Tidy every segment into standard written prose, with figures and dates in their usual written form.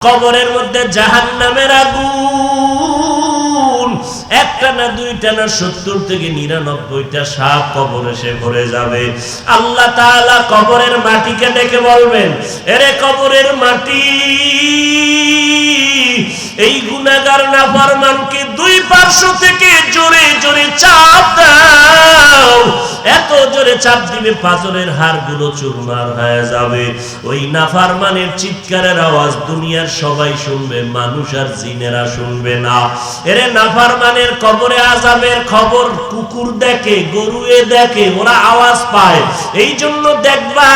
কবরের মধ্যে জাহান্নামের আগুন একটা না দুইটা না 70 থেকে 99টা সাপ কবর এসে ভরে যাবে। আল্লাহ তাআলা কবরের মাটিকে ডেকে বলবেন, এরে কবরের মাটি, এই গুনাহগার নাফরমানকে দুই পার্শ্ব থেকে জোরে জোরে চাপ দাও। এত জোরে চাপ দিবে পাথরের হাড়গুলো চুরমার হয়ে যাবে। ওই নাফরমানের চিৎকারের আওয়াজ দুনিয়ার সবাই শুনবে, মানুষ আর জিনেরা শুনবে না। এরে নাফরমানের কবরে আযাবের খবর কুকুর দেখে, গরুয়ে দেখে, ওরা আওয়াজ পায়। এই জন্য দেখবা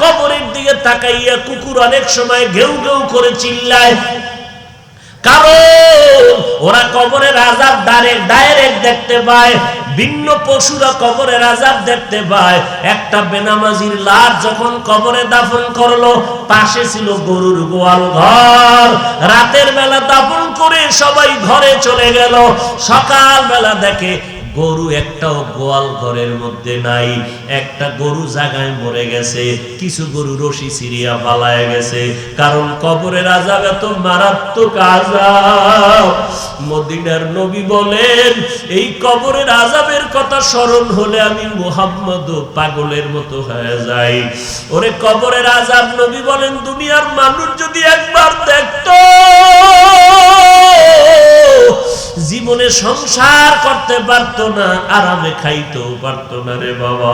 কবরের দিকে তাকাইয়া কুকুর অনেক সময় ঘেউ ঘেউ করে চিল্লায়, কারণ ওরা কবরের আযাব ডাইরেক্ট দেখতে পায়। ভিন্ন পশুরা কবরের আযাব দেখতে পায়। একটা বেনামাজির লাশ যখন কবরে দাফন করলো, পাশে ছিল গরুর গোয়াল ঘর। রাতের বেলা দাফন করে সবাই ঘরে চলে গেল। সকাল বেলা দেখে গরু একটাও গোয়াল ঘরের মধ্যে নাই। একটা গরু জায়গায় মরে গেছে, কিছু গরু রশি ছিঁড়িয়া পালায় গেছে। কারণ কবরের আযাব এত মারাত্মক আযাব। মদিনার নবী বলেন, এই কবরের আযাবের কথা স্মরণ হলে আমি মুহাম্মদ পাগলের মতো হয়ে যাই। ওরে কবরের আযাব, নবী বলেন দুনিয়ার মানুষ যদি একবার দেখতো, জীবনে সংসার করতে পারতো না, আরামে খাইতেও পারতো না রে বাবা।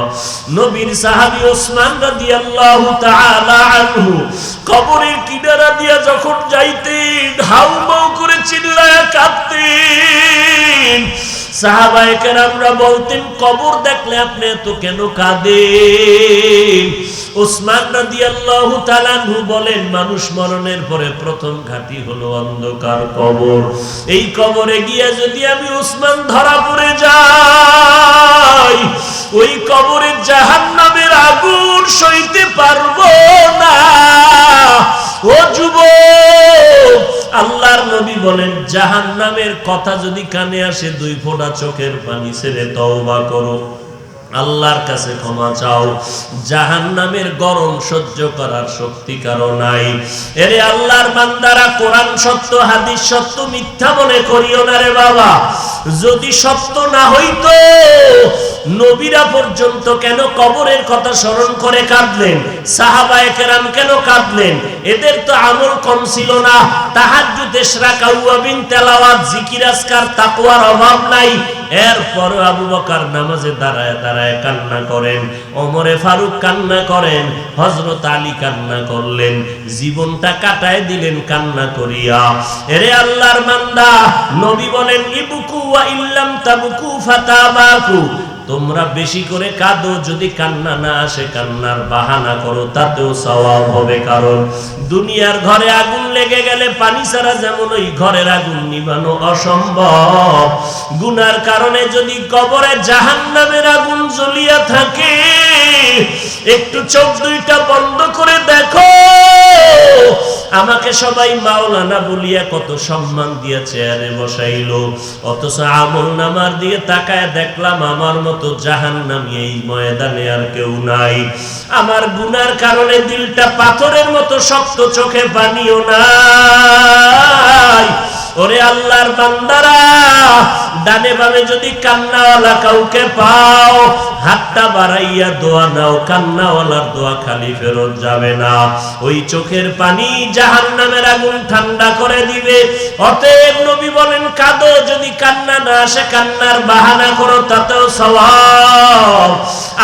নবীর সাহাবী ওসমান রাদিয়াল্লাহু তাআলা আনহু কবরের কিনারা দিয়া যখন যাইতেন, হাউমাউ করে চিল্লায়া কাঁদতেন। সাহাবায়ে কেরামরা বলতেন, কবর দেখলে আপনি এত কেন কাঁদেন? ওসমান রাদিয়াল্লাহু তাআলা আনহু বলেন, মানুষ মরণের পরে প্রথম ঘাঁটি হলো অন্ধকার কবর। এই কবরে গিয়া যদি আমি ওসমান ধরা পড়ে যাই, ওই কবরে জাহান্নামের আগুন সইতে পারবো না। ও যুবক, আল্লাহর নবী বলেন, জাহান্নামের কথা যদি কানে আসে, 2 ফোঁটা চোখের পানি ছেড়ে তওবা করো, আল্লাহর কাছে ক্ষমা চাও। জাহান্নামের গরম সহ্য করার শক্তি কারো নাই। এরে আল্লাহর বান্দারা, কোরআন সত্য, হাদিস সত্য, মিথ্যা মনে করিও না রে বাবা। যদি সত্য না হইতো, নবীরা পর্যন্ত কেন কবরের কথা স্মরণ করে কাঁদলেন? সাহাবায়ে কেরাম কেন কাঁদলেন? এদের তো আমল কম ছিল না। তাহাজ্জুদ, ইশরাক, আওয়াবিন, তেলাওয়াত, জিকির, আজকার, তাকওয়ার অভাব নাই। এরপর আবু বকর নামাজে দাঁড়ায় দাঁড়ায় কান্না করেন, ওমরে ফারুক কান্না করেন, হযরত আলী কান্না করলেন, জীবনটা কাটায় দিলেন কান্না করিয়া। এরে আল্লাহর বান্দা, নবী বলেন, ইবকু ওয়া ইল্লাম তাবকু ফাতাবাকু, তোমরা বেশি করে কাঁদো, যদি কান্না না আসে কান্নার বাহানা করো, তাতেও সওয়াব হবে। কারণ দুনিয়ার ঘরে আগুন লেগে গেলে পানি ছাড়া যেমন ওই ঘরের আগুন নিভানো অসম্ভব, গুনার কারণে যদি কবরে জাহান্নামের আগুন জ্বলিয়া থাকে, একটু চোখ দুইটা বন্ধ করে দেখো, আমাকে সবাই মাওলানা বলিয়া কত সম্মান দিয়া চেয়ারে বসাইলো, অথচ আমল নামার দিয়ে তাকায় দেখলাম আমার মতো জাহান্নামী এই ময়দানে আর কেউ নাই। আমার গুনার কারণে দিলটা পাথরের মতো শক্ত, চোখে পানিও নাই। ওরে আল্লাহর বান্দারা, ডানে বামে যদি কান্নাওয়ালা কাউকে পাও, হাতটা বাড়াইয়া দোয়া নাও, কান্নাওয়ালার দোয়া খালি ফেরত যাবে না। ওই চোখের পানি জাহান্নামের আগুন ঠান্ডা করে দিবে। অতএব নবী বলেন, কাঁদো, যদি কান্না না আসে কান্নার বাহানা করো, তাতেও সওয়াব।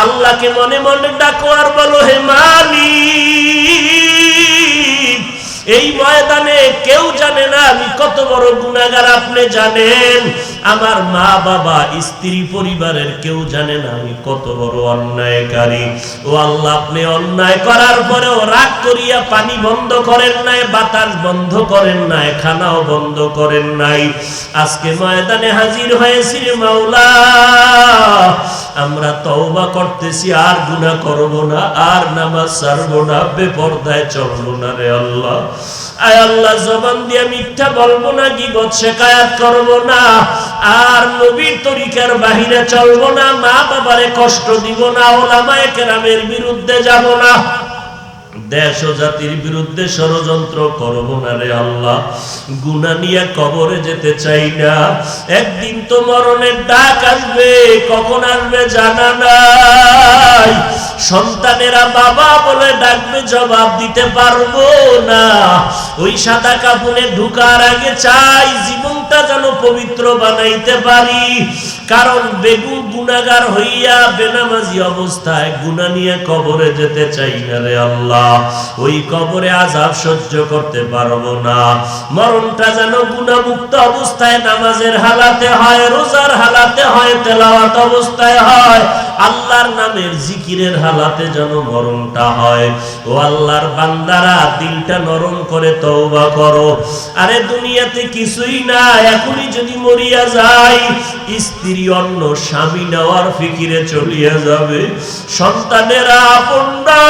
আল্লাহকে মনে মনে ডাকো আর বলো, হে মালিক, এই ময়দানে কেউ জানে না আমি কত বড় গুনাহগার, আপনি জানেন। আমার মা বাবা, স্ত্রী, পরিবারের কেউ জানে না আমি কত বড় অন্যায়কারী। ও আল্লাহ, আপনি অন্যায় করার পরেও রাগ করিয়া পানি বন্ধ করেন নাই, বাতাস বন্ধ করেন নাই, খানাও বন্ধ করেন নাই। আজকে ময়দানে হাজির হয়েছি রে মাওলা, আমরা তওবা করতেছি, আর গুনাহ করব না, আর নামাজ ছাড়ব না, বেপরদায় চলব না রে আল্লাহ। আয় আল্লাহ, জবান দিয়ে মিথ্যা বলবো না, গীবত শিকায়াত করব না, আর নবীর তরিকার বাহিরে চলব না, মা বাবারে কষ্ট দিব না, ওলামায়ে কেরামের বিরুদ্ধে যাব না। দেশ ও জাতির বিরুদ্ধে ষড়যন্ত্র করব না রে আল্লাহ। গুনাহ নিয়ে কবরে যেতে চাই না। একদিন তো মরণের ডাক আসবে, কখন আসবে জানা নাই। সন্তানেরা বাবা বলে ডাকবে, জবাব দিতে পারবো না। ওই সাদা কাফনে ঢুকার আগে চাই জীবনটা যেন পবিত্র বানাইতে পারি। কারণ বেগুন গুনাহগার হইয়া বেনামাজি অবস্থায় গুনাহ নিয়ে কবরে যেতে চাই না রে আল্লাহ। ওই কবরে আযাব সহ্য করতে পারবো না। মরণটা যেন গুনাহমুক্ত অবস্থায় নামাজের হালাতে হয়, রোজার হালাতে হয়, তেলাওয়াত অবস্থায় হয়, আল্লাহর নামের জিকিরের হালাতে যেন মরণটা হয়। ও আল্লাহর বান্দারা, দিলটা নরম করে তওবা করো। আরে দুনিয়াতে কিছুই না, এখনই যদি মরিয়া যায়, স্ত্রী অন্য স্বামী নেওয়ার ফিকিরে চলিয়া যাবে। সন্তানেরা আপনরা,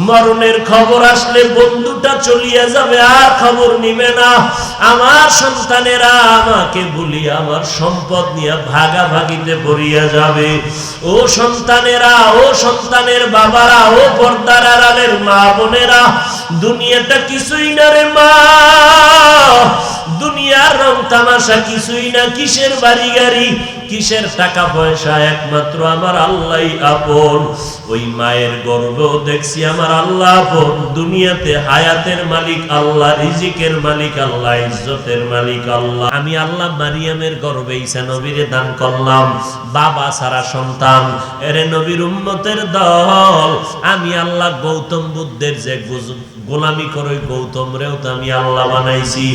মরণের খবর আসলে বন্ধুটা চলিয়া যাবে, আর খবর নিবে না। আমার সন্তানেরা আমাকে বলি আমার সম্পদ নিয়ে ভাগাভাগিতে পড়িয়া যাবে। ও সন্তানেরা, ও সন্তানের বাবারা, ও পর্দার আড়ালের মা বোনেরা, দুনিয়াটা কিছুই না রে মা। দুনিয়ার রং তামাশা কিছুই না। কিসের বাড়ি গাড়ি, কিসের টাকা পয়সা, একমাত্র আমার আল্লাহই আপন। ওই মায়ের গর্ভেও দেখছি আমার আল্লাহ আপন। দুনিয়াতে হায়াতের মালিক আল্লাহ, রিজিকের মালিক আল্লাহ, ইজ্জতের মালিক আল্লাহ। আমি আল্লাহ মারিয়ামের গর্ভে ঈসা নবীরে দান করলাম, বাবা সারা সন্তান। এরে নবীর উম্মতের দল, আমি আল্লাহ গৌতম বুদ্ধের যে গোলামি করে গৌতম রেও তো আমি আল্লাহ বানাইছি।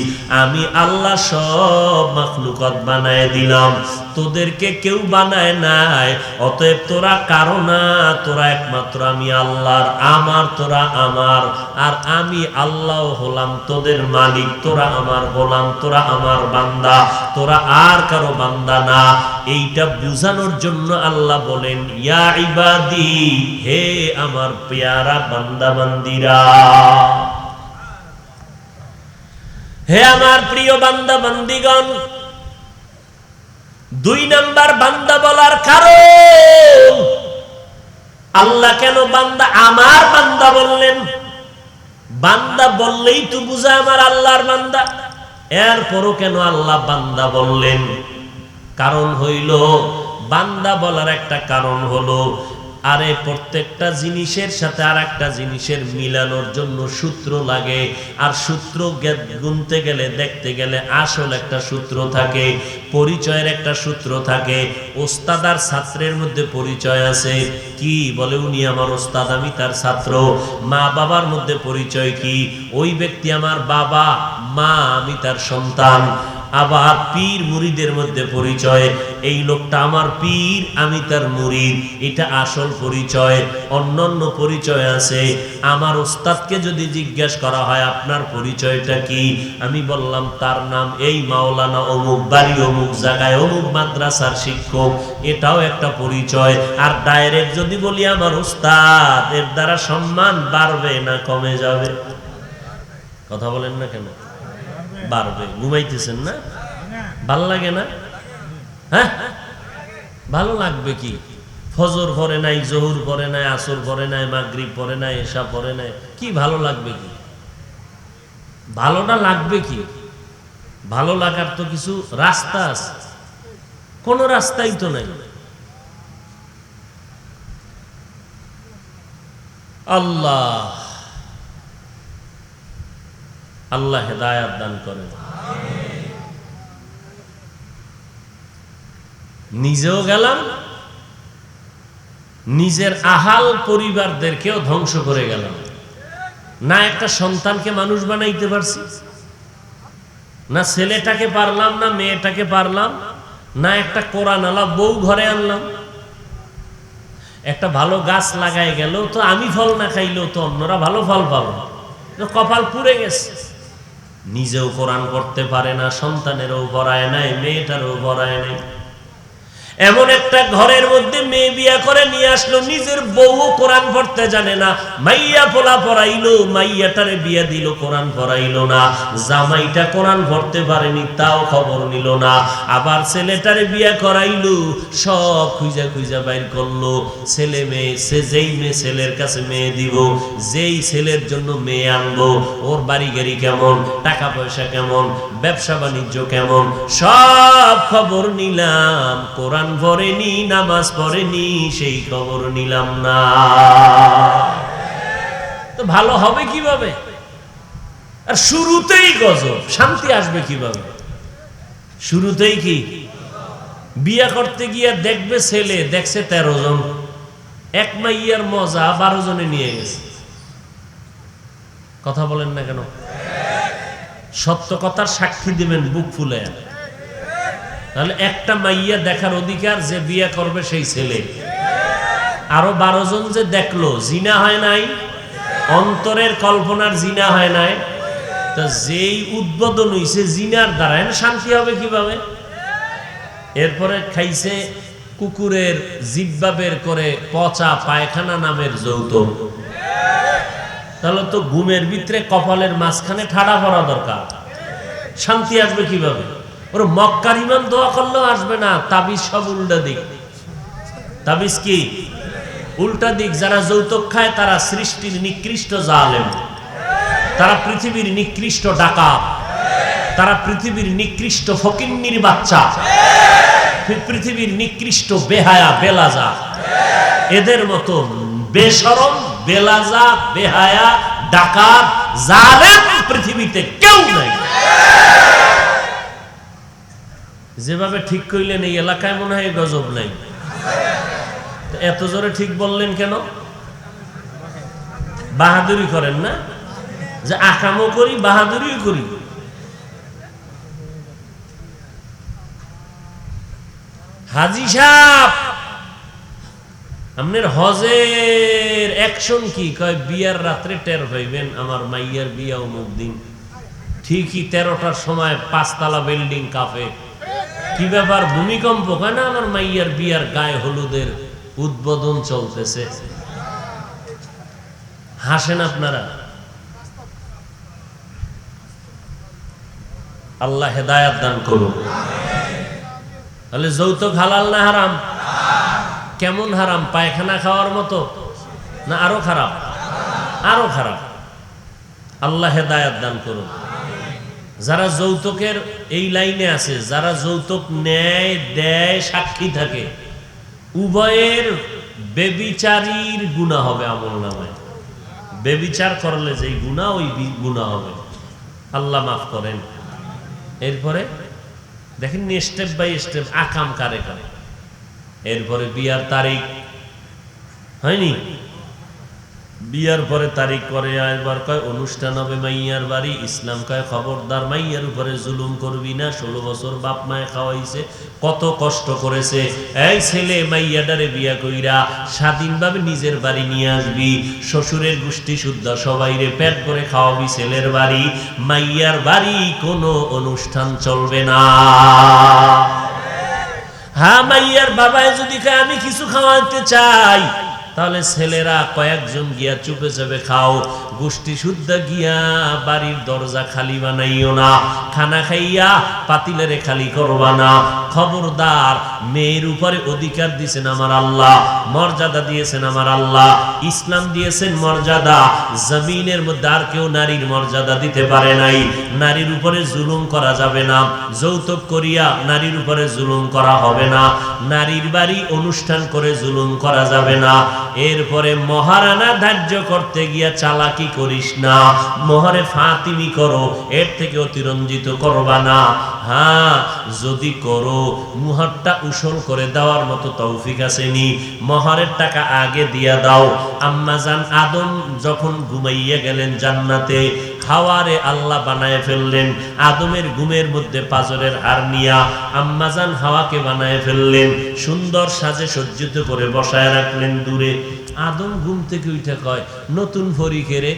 আমি আল্লাহ সব মাখলুকাত বানায় দিলাম, তোদেরকে কেউ বানায় নাই। অতএব তোরা কারো না, তোরা একমাত্র আমি আল্লাহর, আমার তোরা আমার, আর আমি আল্লাহ হলাম তোদের মালিক। তোরা আমার গোলাম, তোরা আমার বান্দা, তোরা আর কারো বান্দা না। এইটা বুঝানোর জন্য আল্লাহ বলেন, ইয়া ইবাদি, হে আমার পেয়ারা বান্দা বান্দিরা, হে আমার প্রিয় বান্দা বান্দিগণ। 2 নাম্বার বান্দা বলার কারণ, আল্লাহ কেন বান্দা আমার বান্দা বললেন? বান্দা বললেই তো বুঝা আমার আল্লাহর বান্দা। এরপরও কেন আল্লাহ বান্দা বললেন? কারণ হইল, বান্দা বলার একটা কারণ হলো, আরে প্রত্যেকটা জিনিসের সাথে আর একটা জিনিসের মিলানোর জন্য সূত্র লাগে। আর সূত্র গুনতে গেলে, দেখতে গেলে আসল একটা সূত্র থাকে, পরিচয়ের একটা সূত্র থাকে। ওস্তাদ আর ছাত্রের মধ্যে পরিচয় আছে, কি বলে উনি আমার ওস্তাদ, আমি তার ছাত্র। মা বাবার মধ্যে পরিচয় কি, ওই ব্যক্তি আমার বাবা, মা আমি তার সন্তান। আবার পীর মুরিদের মধ্যে পরিচয়, এই লোকটা আমার পীর, আমি তার মুরিদ, এটা আসল পরিচয়। অন্যান্য পরিচয় আছে। আমার ওস্তাদকে যদি জিজ্ঞাসা করা হয় আপনার পরিচয়টা কি, আমি বললাম তার নাম এই মাওলানা অমুক, বাড়ি অমুক জায়গায়, অমুক মাদ্রাসার শিক্ষক, এটাও একটা পরিচয়। আর ডাইরেক্ট যদি বলি আমার ওস্তাদ, এর দ্বারা সম্মান বাড়বে না কমে যাবে? কথা বলেন না কেন? বাড়বে। ঘুমাইতেছেন না? ভালো লাগে না? হ্যাঁ, ভালো লাগবে কি? ফজর পড়ে নাই, জোহর পড়ে নাই, আসর পড়ে নাই, মাগরিব পড়ে নাই, এশা পড়ে নাই, কি ভালো লাগবে কি? ভালোটা লাগবে কি? ভালো লাগার তো কিছু রাস্তা আছে, কোন রাস্তাই তো নাই। আল্লাহ আল্লাহ হেদায়াত দান করেন। নিজেও গেলাম, নিজের আহাল পরিবারদেরকেও ধ্বংস করে গেলাম। না একটা সন্তানকে মানুষ বানাইতে পারছি, না ছেলেটাকে পারলাম, না মেয়েটাকে পারলাম, না একটা কোরআন আলা বউ ঘরে আনলাম। একটা ভালো গাছ লাগাই গেল তো আমি ফল না খাইলেও তো অন্যরা ভালো ফল পাবো, কপাল পুড়ে গেছে। নিজেও কোরআন পড়তে পারে না, সন্তানেরও পড়ায় নাই, মেয়েটারও পড়ায় নাই। এমন একটা ঘরের মধ্যে মেয়ে বিয়া করে নিয়ে আসলো, নিজের বউ কোরআন পড়তে জানে না, মাইয়া পোলা পড়াইলো, মাইয়াটারে বিয়া দিল, কোরআন পড়াইলো না, জামাইটা কোরআন পড়তে পারেনি তাও খবর নিল না, আবার ছেলেটারে বিয়া করাইলো, সব খুঁজা খুঁজা বাইর করলো, ছেলে মেয়ে, সে যেই মেয়ে ছেলের কাছে মেয়ে দিব, যেই ছেলের জন্য মেয়ে আনবো, ওর বাড়ি গাড়ি কেমন, টাকা পয়সা কেমন, ব্যবসা বাণিজ্য কেমন, সব খবর নিলাম, কোরআন পড়েনি, নামাজ পড়েনি, সেই খবর নিলাম না। তো ভালো হবে কিভাবে? আর শুরুতেই গজব, শান্তি আসবে কিভাবে? শুরুতেই কি বিয়া করতে গিয়া দেখবে ছেলে, দেখছে 13 জন, এক মাইয়ার মজা 12 জনে নিয়ে গেছে। কথা বলেন না কেন? সত্য কথার সাক্ষী দিবেন বুক ফুলে। তাহলে একটা মাইয়া দেখার অধিকার যে বিয়া করবে সেই ছেলে। আরো 12 জন যে দেখলো, জিনা হয় নাই, অন্তরের কল্পনার জিনা হয় নাই, তা যেই উদ্বোধন হইছে জিনার দ্বারা, শান্তি হবে কিভাবে? এরপরে খাইছে কুকুরের জিব্বা বের করে পচা পায়খানা নামের যৌতুক। তাহলে তো ঘুমের ভিতরে কপালের মাঝখানে ঠাড়া পড়া দরকার, শান্তি আসবে কিভাবে? ওর মক্কার ইমাম দোয়া করলেও আসবে না, তাবিজ সব উল্টা দিক। তাবিজ কি উল্টা দিক? যারা যৌতুক খায় তারা সৃষ্টির নিকৃষ্ট জালেম, তারা পৃথিবীর নিকৃষ্ট ডাকাত, তারা পৃথিবীর নিকৃষ্ট ফকিন্নির বাচ্চা, পৃথিবীর নিকৃষ্ট বেহায়া বেলাজা। এদের মতো বেশরম, বেলাজা, বেহায়া, ডাকাত, জালেম পৃথিবীতে কেউ নাই। যেভাবে ঠিক কইলেন এই এলাকায় মনে হয় গজব নাই। এত জোরে ঠিক বললেন কেন? বাহাদুরি করেন না? যে আকামও করি, বাহাদুরিও করি। হাজী সাহেব, আপনার হজের অ্যাকশন কি? কয় বিয়ার রাত্রে টের পাইবেন আমার মাইয়ার বিয়া অমুক দিন। ঠিকই 13টার সময় 5 তলা বিল্ডিং কাঁপে। কি ব্যাপার, ভূমিকম্প? কয় না, আমার মাইয়ার বিয়ার গায়ে হলুদের উদ্বোধন চলতেছে। হাসেন আপনারা। আল্লাহ হেদায়াত দান করুন। তাহলে যৌতুক হালাল না হারাম? কেমন হারাম? পায়খানা খাওয়ার মতো না আরো খারাপ? আরো খারাপ। আল্লাহ হেদায়াত দান করুন। যারা যৌতুকের এই লাইনে আছে, যারা যৌতুক নেয়, দেয়, সাক্ষী থাকে, উভয়ের বেবিচারীর গুনাহ হবে আমলনামায়। বেবিচার করলে যেই গুনাহ, ওই গুনাহ হবে। আল্লাহ মাফ করেন। এরপরে দেখেন স্টেপ বাই স্টেপ আকাম কারে করে। এরপরে বিয়ার তারিখ হয়নি, বিয়ার পরে তারিখ করে, এবার কয় অনুষ্ঠান হবে মাইয়ার বাড়ি। ইসলাম কয় খবরদার মাইয়ার উপরে জুলুম করবি না, 16 বছর বাপ মায়ে খাওয়াইছে, কত কষ্ট করেছে। এই ছেলে মাইয়াডারে বিয়া কইরা স্বাধীনভাবে নিজের বাড়ি নিয়ে আসবি, শ্বশুরের গোষ্ঠী শুদ্ধ সবাইরে পেট করে খাওয়াবি ছেলের বাড়ি। মাইয়ার বাড়ি কোনো অনুষ্ঠান চলবে না। হ্যাঁ, মাইয়ার বাবায় যদি কয় আমি কিছু খাওয়াতে চাই, তাহলে ছেলেরা কয়েকজন গিয়া চুপে চাপে খাও, গোষ্ঠী শুদ্ধ গিয়া বাড়ির দরজা খালি বানাইও না, খানা খাইয়া পাতিলেরে খালি করবা না। খবরদার, মেয়ের উপরে অধিকার দিয়েছেন আমার আল্লাহ, মর্যাদা দিয়েছেন আমার আল্লাহ, ইসলাম দিয়েছেন মর্যাদা। জমিনের মধ্যে আর কেউ নারীর মর্যাদা দিতে পারে নাই। নারীর উপরে জুলুম করা যাবে না, যৌতুক করিয়া নারীর উপরে জুলুম করা হবে না, নারীর বাড়ি অনুষ্ঠান করে জুলুম করা যাবে না। এরপরে মহারানা ধার্য করতে গিয়া চালাকি করিস না, মোহরে ফাতিমি করো, এর থেকে অতিরঞ্জিত করবা না। হ্যাঁ, যদি করো মুহরটা উসল করে দেওয়ার মতো তৌফিক আসেনি, মহরের টাকা আগে দিয়া দাও। আম্মাজান আদম যখন ঘুমাইয়া গেলেন জান্নাতে, হাওয়ারে আল্লাহ বানায় ফেললেন। আদমের ঘুমের মধ্যে পাজরের হারনিয়া আম্মাজান হাওয়াকে বানায় ফেললেন, সুন্দর সাজে সজ্জিত করে বসায় রাখলেন দূরে। আদম ঘুম থেকে উঠে কয়, নতুন ফরিকেরে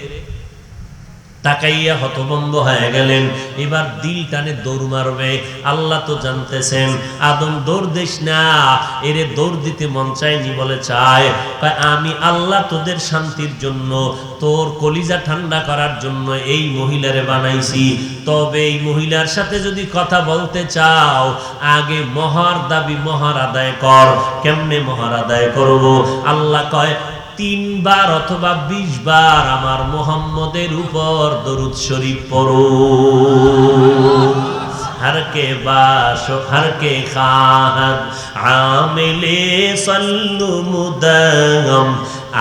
তাকাইয়া হতভম্ব হয়ে গেলেন। এবার দিল টানে দৌড় মারবে, আল্লাহ তো জানতেছেন আদম দৌড় দিস না, এরে দৌড় দিতে মন চায়নি বলে চায়। আমি আল্লাহ তোদের শান্তির জন্য, তোর কলিজা ঠান্ডা করার জন্য এই মহিলারে বানাইছি। তবে এই মহিলার সাথে যদি কথা বলতে চাও, আগে মহার দাবি মহার আদায় কর। কেমনে মহার আদায় করব? আল্লাহ কয় 3 বার অথবা 20 বার আমার মুহাম্মদের উপর দরুদ শরীফ পড়ো। हर के बाश हर के खाहद आमिले सल्लु मुदगम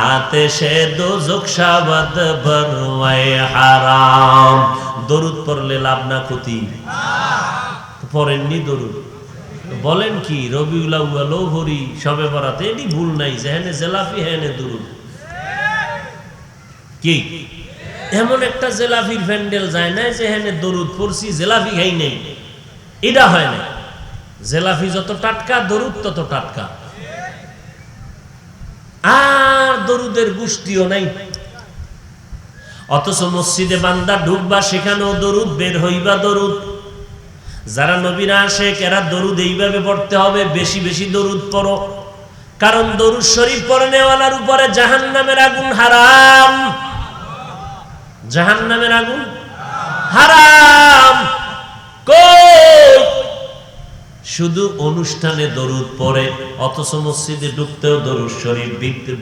आतिशे दोज़ख शावद बरवाए हाराम। দরুদ পড়লে লাভ না ক্ষতি? পড়েননি দরুদ? বলেন কি রবিউল আউয়াল ভরি সবে বরাতে এটি ভুল নাই, যেখানে জেলাফি হেনে দরুদ। কি এমন একটা জেলাফির প্যান্ডেল যায় না যেখানে দরুদ পড়ছি জেলাফি খাই নেই, এটা হয় না। জেলাফি যত টাটকা দরুদ তত টাটকা। আর দরুদের গোষ্ঠীও নাই। অথচ মসজিদে বান্দা ঢুকবা সেখানেও দরুদ, বের হইবা দরুদ। যারা নবীর আশিক এরা দরুদ এইভাবে পড়তে হবে, বেশি বেশি দরুদ পড়ো। কারণ দরুদ শরীফ পড়নেওয়ালার উপরে জাহান্নামের আগুন হারাম। জাহান্নামের আগুন হারাম। কই শুধু অনুষ্ঠানে দরুদ পড়ে, অথচ মসজিদে ঢুকতেও দরুদ শরীফ,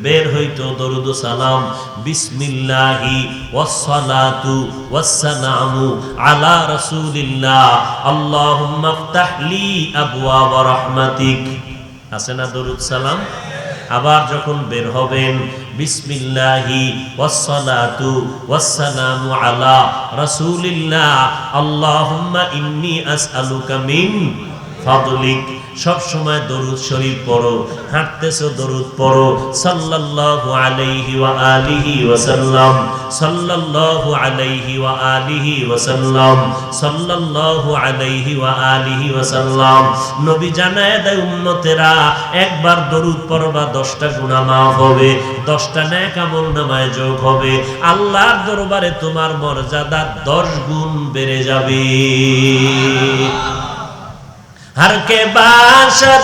বের হইতেও দরুদ ও সালাম। বিসমিল্লাহি ওয়াসসালাতু ওয়াসসালামু আলা রাসূলিল্লাহ আল্লাহুম্মা ইফতাহ লি আবওয়াব রাহমাতিক। আছে না দরুদ সালাম? আবার যখন বের হবেন বিসমিল্লাহি ওয়াসসালাতু ওয়াসসালামু আলা রাসূলিল্লাহ আল্লাহুম্মা ইন্নী আসআলুকা মিন ফাদলিক। সব সময় দরুদ শরীফ পড়ো, হাঁটতেছো দরুদ পড়ো। সাল্লাল্লাহু আলাইহি ওয়া আলিহি ওয়া সাল্লাম, সাল্লাল্লাহু আলাইহি ওয়া আলিহি ওয়া সাল্লাম, সাল্লাল্লাহু আলাইহি ওয়া আলিহি ওয়া সাল্লাম। নবী জানায় দেয় উম্মতেরা একবার দরুদ পড়বা 10টা গুনাহ মাফ হবে, 10টা নেক আমল নামায় যোগ হবে। আল্লাহর দরবারে তোমার মর্যাদা 10 গুণ বেড়ে যাবে। हर के बाशत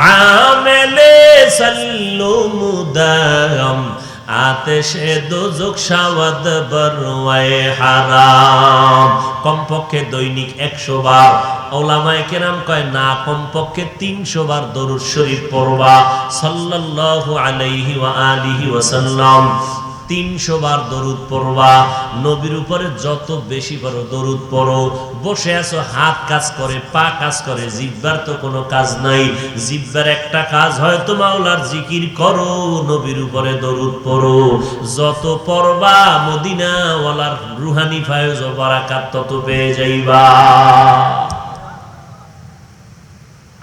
आमेले सल्लु मुदगम आतिशे दोज़ख शावद बरवाए हाराम। কমপক্ষে দৈনিক 100 বার, ওলামায়ে কেরাম কয় না কমপক্ষে 300 বার দরুদ শরীফ পড়বা। সাল্লাল্লাহু আলাইহি ওয়া আলিহি ওয়া সাল্লাম 300 বার দরুদ পড়বা। নবীর উপরে যত বেশি পারো দরুদ পড়ো। বসে আছো, হাত কাজ করে, পা কাজ করে, জিহ্বার তো কোনো কাজ নাই। জিহ্বার একটা কাজ হয়তো মাওলার জিকির করো, নবীর উপরে দরুদ পড়ো। যত পড়বা মদিনা ওয়ালার রুহানি ফায়জ ও বারাকাত তত পেয়ে যাইবা।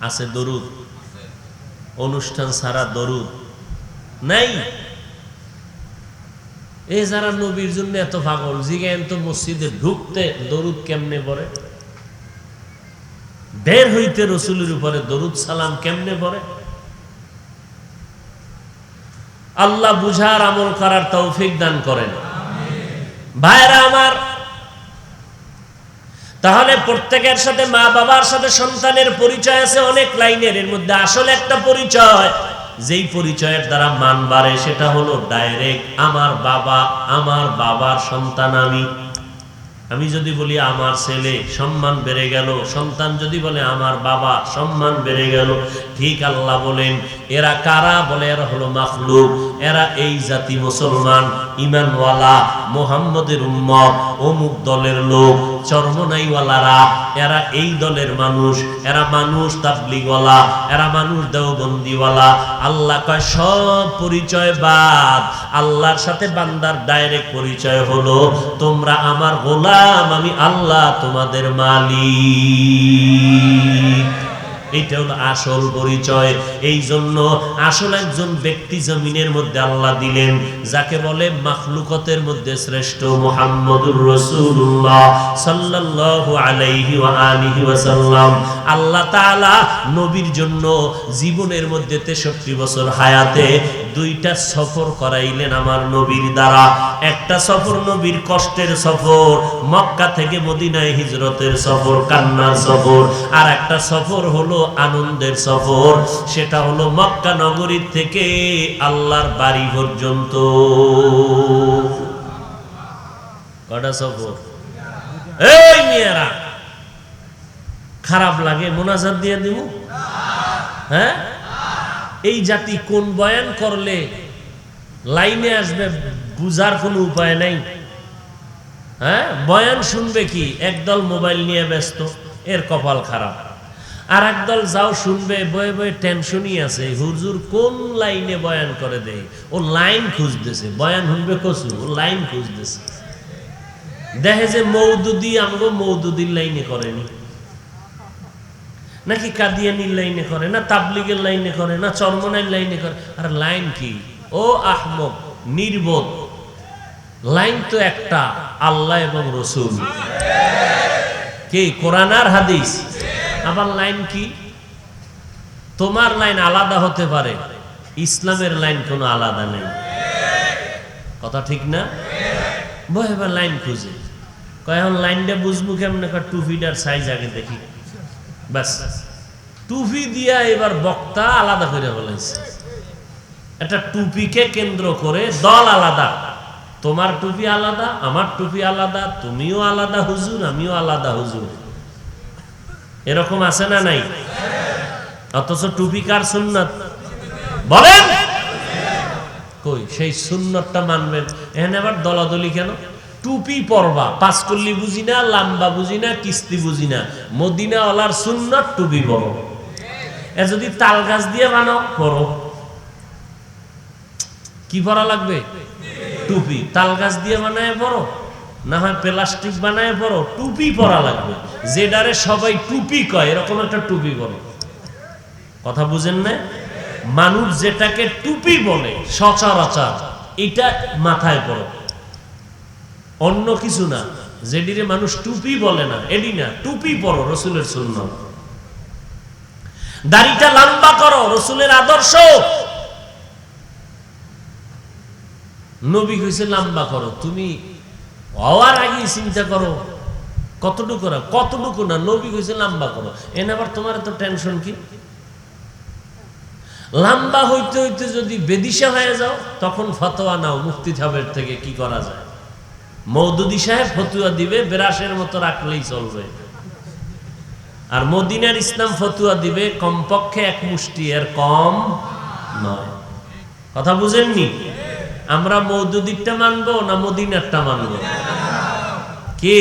আছে দরুদ? অনুষ্ঠান ছাড়া দরুদ নাই। এই যারা নবীর জন্য এত পাগল, জিজ্ঞেন তো মসজিদে ঢুকতে দরুদ কেমনে পড়ে, বের হইতে রসুলের উপরে দরুদ সালাম কেমনে পড়ে। আল্লাহ বুঝার আমল করার তৌফিক দান করেন। ভাইরা আমার, তাহলে প্রত্যেকের সাথে মা বাবার সাথে সন্তানের পরিচয় আছে অনেক লাইনের। এর মধ্যে আসলে একটা পরিচয়, যেই পরিচয়ের দ্বারা মান বাড়ে সেটা হলো ডাইরেক্ট আমার বাবা, আমার বাবার সন্তান আমি। আমি যদি বলি আমার ছেলে, সম্মান বেড়ে গেল। সন্তান যদি বলে আমার বাবা, সম্মান বেড়ে গেল। ঠিক আল্লাহ বলেন এরা কারা? বলে এরা হলো মাখলুক। এরা এই জাতি মুসলমান, ঈমানওয়ালা, মুহাম্মদের উম্মত, অমুক দলের লোক, চরমনাইওয়ালারা, এরা এই দলের মানুষ। এরা মানুষ তাবলীগওয়ালা, এরা মানুষ দেওবন্দিওয়ালা। আল্লাহ কয় সব পরিচয় বাদ। আল্লাহর সাথে বান্দার ডাইরেক্ট পরিচয় হলো তোমরা আমার গোলাম, আমি আল্লাহ তোমাদের মালিক। এইটা হলো আসল পরিচয়। এই জন্য আসল একজন ব্যক্তি জমিনের মধ্যে আল্লাহ দিলেন, যাকে বলে মাখলুকতের মধ্যে শ্রেষ্ঠ, মুহাম্মদুর রাসূলুল্লাহ সাল্লাল্লাহু আলাইহি ওয়া আলিহি ওয়াসাল্লাম। আল্লাহ তাআলা নবীর জন্য জীবনের মধ্যে 63 বছর হায়াতে 2টা সফর করাইলেন আমার নবীর দ্বারা। একটা সফর নবীর কষ্টের সফর, মক্কা থেকে মদিনায় হিজরতের সফর, কান্নার সফর। আর একটা সফর হলো আনন্দের সফর, সেটা হলো মক্কা নগরীর থেকে আল্লাহর বাড়ি পর্যন্ত। কটা সফর? এই মেয়েরা খারাপ লাগে মোনাজাত দিয়ে দিব? হ্যাঁ, এই জাতি কোন বয়ান করলে লাইনে আসবে বুঝার কোনো উপায় নাই। হ্যাঁ, বয়ান শুনবে কি? একদল মোবাইল নিয়ে ব্যস্ত, এর কপাল খারাপ। আর একদল যাও শুনবে বয়ে বয়ে টেনশনই আছে, হুজুর কোন লাইনে বয়ান করে দেয়, ও লাইন খুঁজতেছে। বয়ান শুনবে কসু, ও লাইন খুঁজতেছে। দেখে যে মৌদুদি আমগো মৌদুদির লাইনে করেনি, নাকি কাদিয়ানির লাইনে করে, না তাবলিগের লাইনে করে, না চরমনাইর লাইনে করে। আর লাইন কি? ও আহমক নির্বোধ, লাইন তো একটা, আল্লাহ এবং রসুল। কি? কোরআন আর হাদিস। আবার লাইন কি? তোমার লাইন আলাদা হতে পারে, ইসলামের লাইন কোনো আলাদা নেই। কথা ঠিক না? বই এবার লাইন খুঁজে কয় এখন লাইনটা বুঝবো কেমন? টুপিটার সাইজ আগে দেখি, ব্যাস। টুপি দিয়া এবার বক্তা আলাদা করে বলেছে। একটা টুপিকে কেন্দ্র করে দল আলাদা, তোমার টুপি আলাদা, আমার টুপি আলাদা, তুমিও আলাদা হুজুর, আমিও আলাদা হুজুর। এরকম আছে না নাই? অথচ টুপি কার সুন্নাত বলেন? কই সেই সুন্নতটা মানবেন? এখানে আবার দলাদলি কেন? টুপি পরবা, পাঁচকল্লি বুঝি না, লাম্বা বুঝি না, কিস্তি বুঝি না, মদিনা ওয়ালার সুন্নাত টুপি পরো। এ যদি তাল গাছ দিয়ে বানাও পরো। কি পরা লাগবে? টুপি। তাল গাছ দিয়ে বানায় পরো, না হয় প্লাস্টিক বানায় পরো, টুপি পরা লাগবে। যেটারে সবাই টুপি কয় এরকম একটা টুপি পরো। কথা বুঝেন না? মানুষ যেটাকে টুপি বলে সচরাচর, এটা মাথায় পড়ো, অন্য কিছু না। যেটিরে মানুষ টুপি বলে না, এডি না, টুপি পরো, রসুলের সুন্নাত। দাড়িটা লম্বা করো, রসুলের আদর্শ। নবী কইছে লম্বা করো, তুমি হওয়ার আগে চিন্তা করো কতটুকু না, কতটুকু না। নবী কইছে লম্বা করো, এনে আবার তোমার তো টেনশন কি? লম্বা হইতে হইতে যদি বেদিশা হয়ে যাও, তখন ফতোয়া নাও মুফতি সাহেবের থেকে, কি করা যায়। মওদুদি সাহেব ফতুয়া দিবে, বেরাসের মতো রাখলেই চলবে। আর মদিনার ইসলাম ফতুয়া দিবে কমপক্ষে 1 মুষ্টি, এর কম নয়। কথা বুঝেননি? আমরা মওদুদিরটা মানবো না মদিনারটা মানবো? কি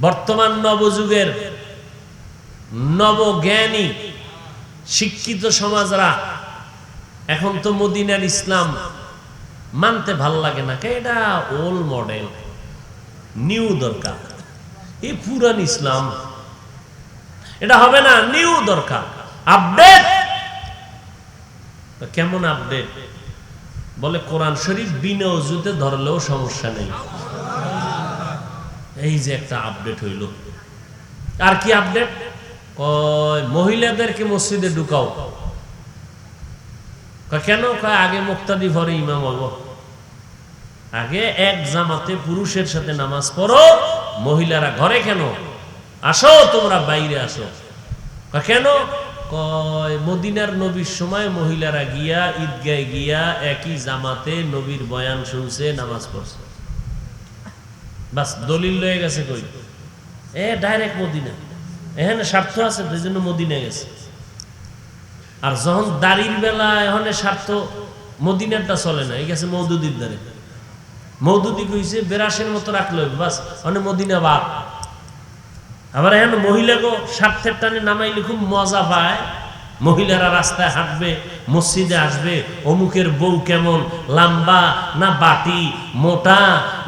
বর্তমান নবযুগের নবজ্ঞানী শিক্ষিত সমাজরা এখন তো মদিনার ইসলাম মানতে ভাল লাগে না, এটা ওল্ড মডেল, নিউ দরকার। এই পুরান ইসলাম এটা হবে না, নিউ দরকার, আপডেট। কেমন আপডেট? বলে কোরআন শরীফ বিনা ওযুতে ধরলেও সমস্যা নেই। এই যে একটা আপডেট হইল। আর কি আপডেট? কয় মহিলাদেরকে মসজিদে ঢুকাও। কেন? কয় আগে মুক্তাদি পরে ইমাম হবো, আগে এক জামাতে পুরুষের সাথে নামাজ পড়ো, মহিলারা ঘরে কেন? আসো তোমরা বাইরে আসো। কেন? কয় মদিনার নবীর সময় মহিলারা গিয়া ঈদগায় গিয়া একই জামাতে নবীর বয়ান শুনছে, নামাজ পড়ছে। বাস দলিল লয়ে গেছে। কই? Direct Medina. এখানে স্বার্থ আছে, সেই জন্য মদিনা গেছে। আর যখন দাড়ির বেলা এখানে স্বার্থ, মদিনারটা চলে না, এই গেছে মওদুদির দ্বারে। মওদুদি কইছে বেরাসের মতো রাখলে বাস, মানে মদিনা বাদ। আবার এখন মহিলাকে স্বার্থের টানে নামাইলে খুব মজা পায়। মহিলারা রাস্তায় হাঁটবে, মসজিদে আসবে, অমুকের বউ কেমন, লম্বা না বাটি, মোটা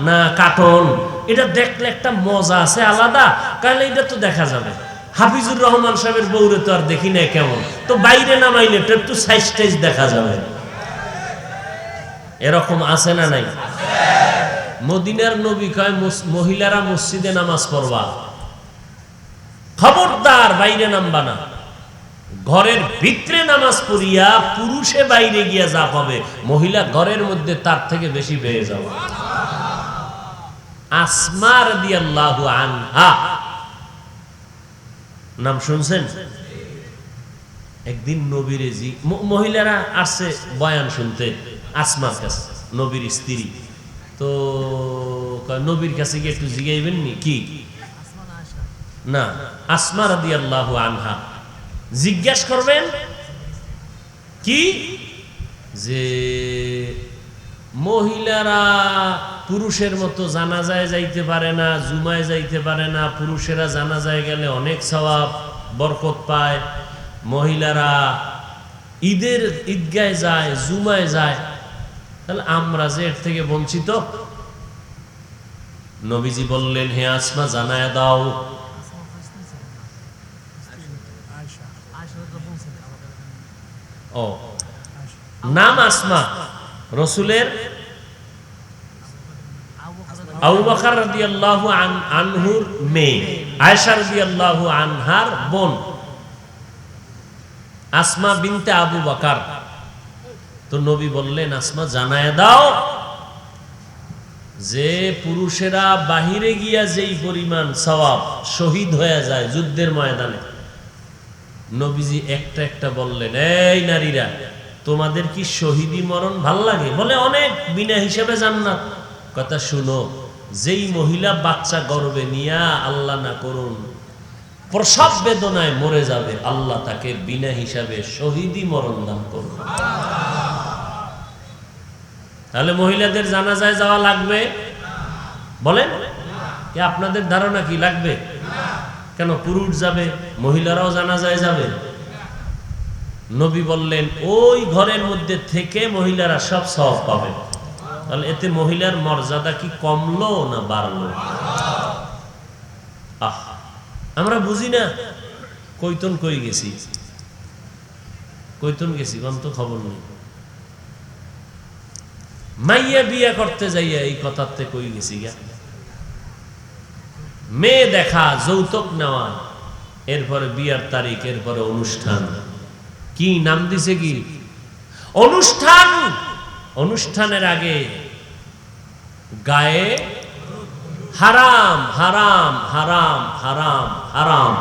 না কাটন, এটা দেখলে একটা মজা আছে আলাদা, তাহলে এটা তো দেখা যাবে। হাফিজুর রহমান সাহেবের বউরে তো আর দেখি না কেমন, তো বাইরে নামাইলে তো একটু সাইজ টাইজ দেখা যাবে। এরকম আছে না নাই? মদিনার নবী কয় মহিলারা মসজিদে নামাজ পড়বা, খবরদার বাইরে নামবা না। ঘরের ভিতরে নামাজ পড়িয়া পুরুষে বাইরে গিয়া যা পাবে, মহিলা ঘরের মধ্যে তার থেকে বেশি পেয়ে যাবে। আসমা রাদিয়াল্লাহু আনহা নাম শুনছেন? একদিন নবীর মহিলারা আসছে বয়ান শুনতে আসমার কাছে, নবীর স্ত্রী। তো নবীর কাছে গিয়ে একটু জিগাইবেন নি কি না, আসমা রাদিয়াল্লাহু আনহা জিজ্ঞাসা করবেন কি যে মহিলারা পুরুষের মতো জানাজায় যাইতে পারে না, জুমায় যাইতে পারে না, পুরুষেরা জানাজায় গেলে অনেক সওয়াব বরকত পায়, মহিলারা ঈদগায় যায়, জুমায় যায়, তাহলে আমরা যে এর থেকে বঞ্চিত। নবীজি বললেন, হে আসমা জানায় দাও। ও নাম আসমা, রসুলের আবু বকর রাদিয়াল্লাহু আনহুর মেয়ে, আয়েশা রাদিয়াল্লাহু আনহার বোন আসমা বিনতে আবু বকর। তো নবী বললেন, আসমা জানায় দাও যে পুরুষেরা বাহিরে গিয়া যেই পরিমাণ সওয়াব শহীদ হয়ে যায় যুদ্ধের ময়দানে। নবীজি একটা একটা বললেন, এই নারীরা, তোমাদের কি শহীদি মরণ ভাল লাগে? বলে অনেক, বিনা হিসাবে জান্নাত। কথা শুনো, যেই মহিলা বাচ্চা গর্ভে নিয়া আল্লাহ না করুন প্রসব বেদনায় মরে যাবে, আল্লাহ তাকে বিনা হিসাবে শহীদি মরণ দান করবে। তাহলে মহিলাদের জানাজায় যাওয়া লাগবে? বলেন, আপনাদের ধারণা কি লাগবে? কেন? পুরুষ যাবে, মহিলারাও জানাজায় যাবে। নবী বললেন, ওই ঘরের মধ্যে থেকে মহিলারা সব সওয়াব পাবে। তাহলে এতে মহিলার মর্যাদা কি কমলো না বাড়লো? আমরা বুঝি না। কৈতন কই গেছি, কৈতন গেছি তো খবর নেই। মাইয়া বিয়া করতে যাইয়া এই কথাতে কই গেছি গা, মেয়ে দেখা, যৌতুক নেওয়া, এরপরে বিয়ার তারিখ, এরপরে অনুষ্ঠান। কি নাম দিছে? কি অনুষ্ঠান? অনুষ্ঠানের আগে গায়ে হারাম হারাম হারাম হারাম হারাম।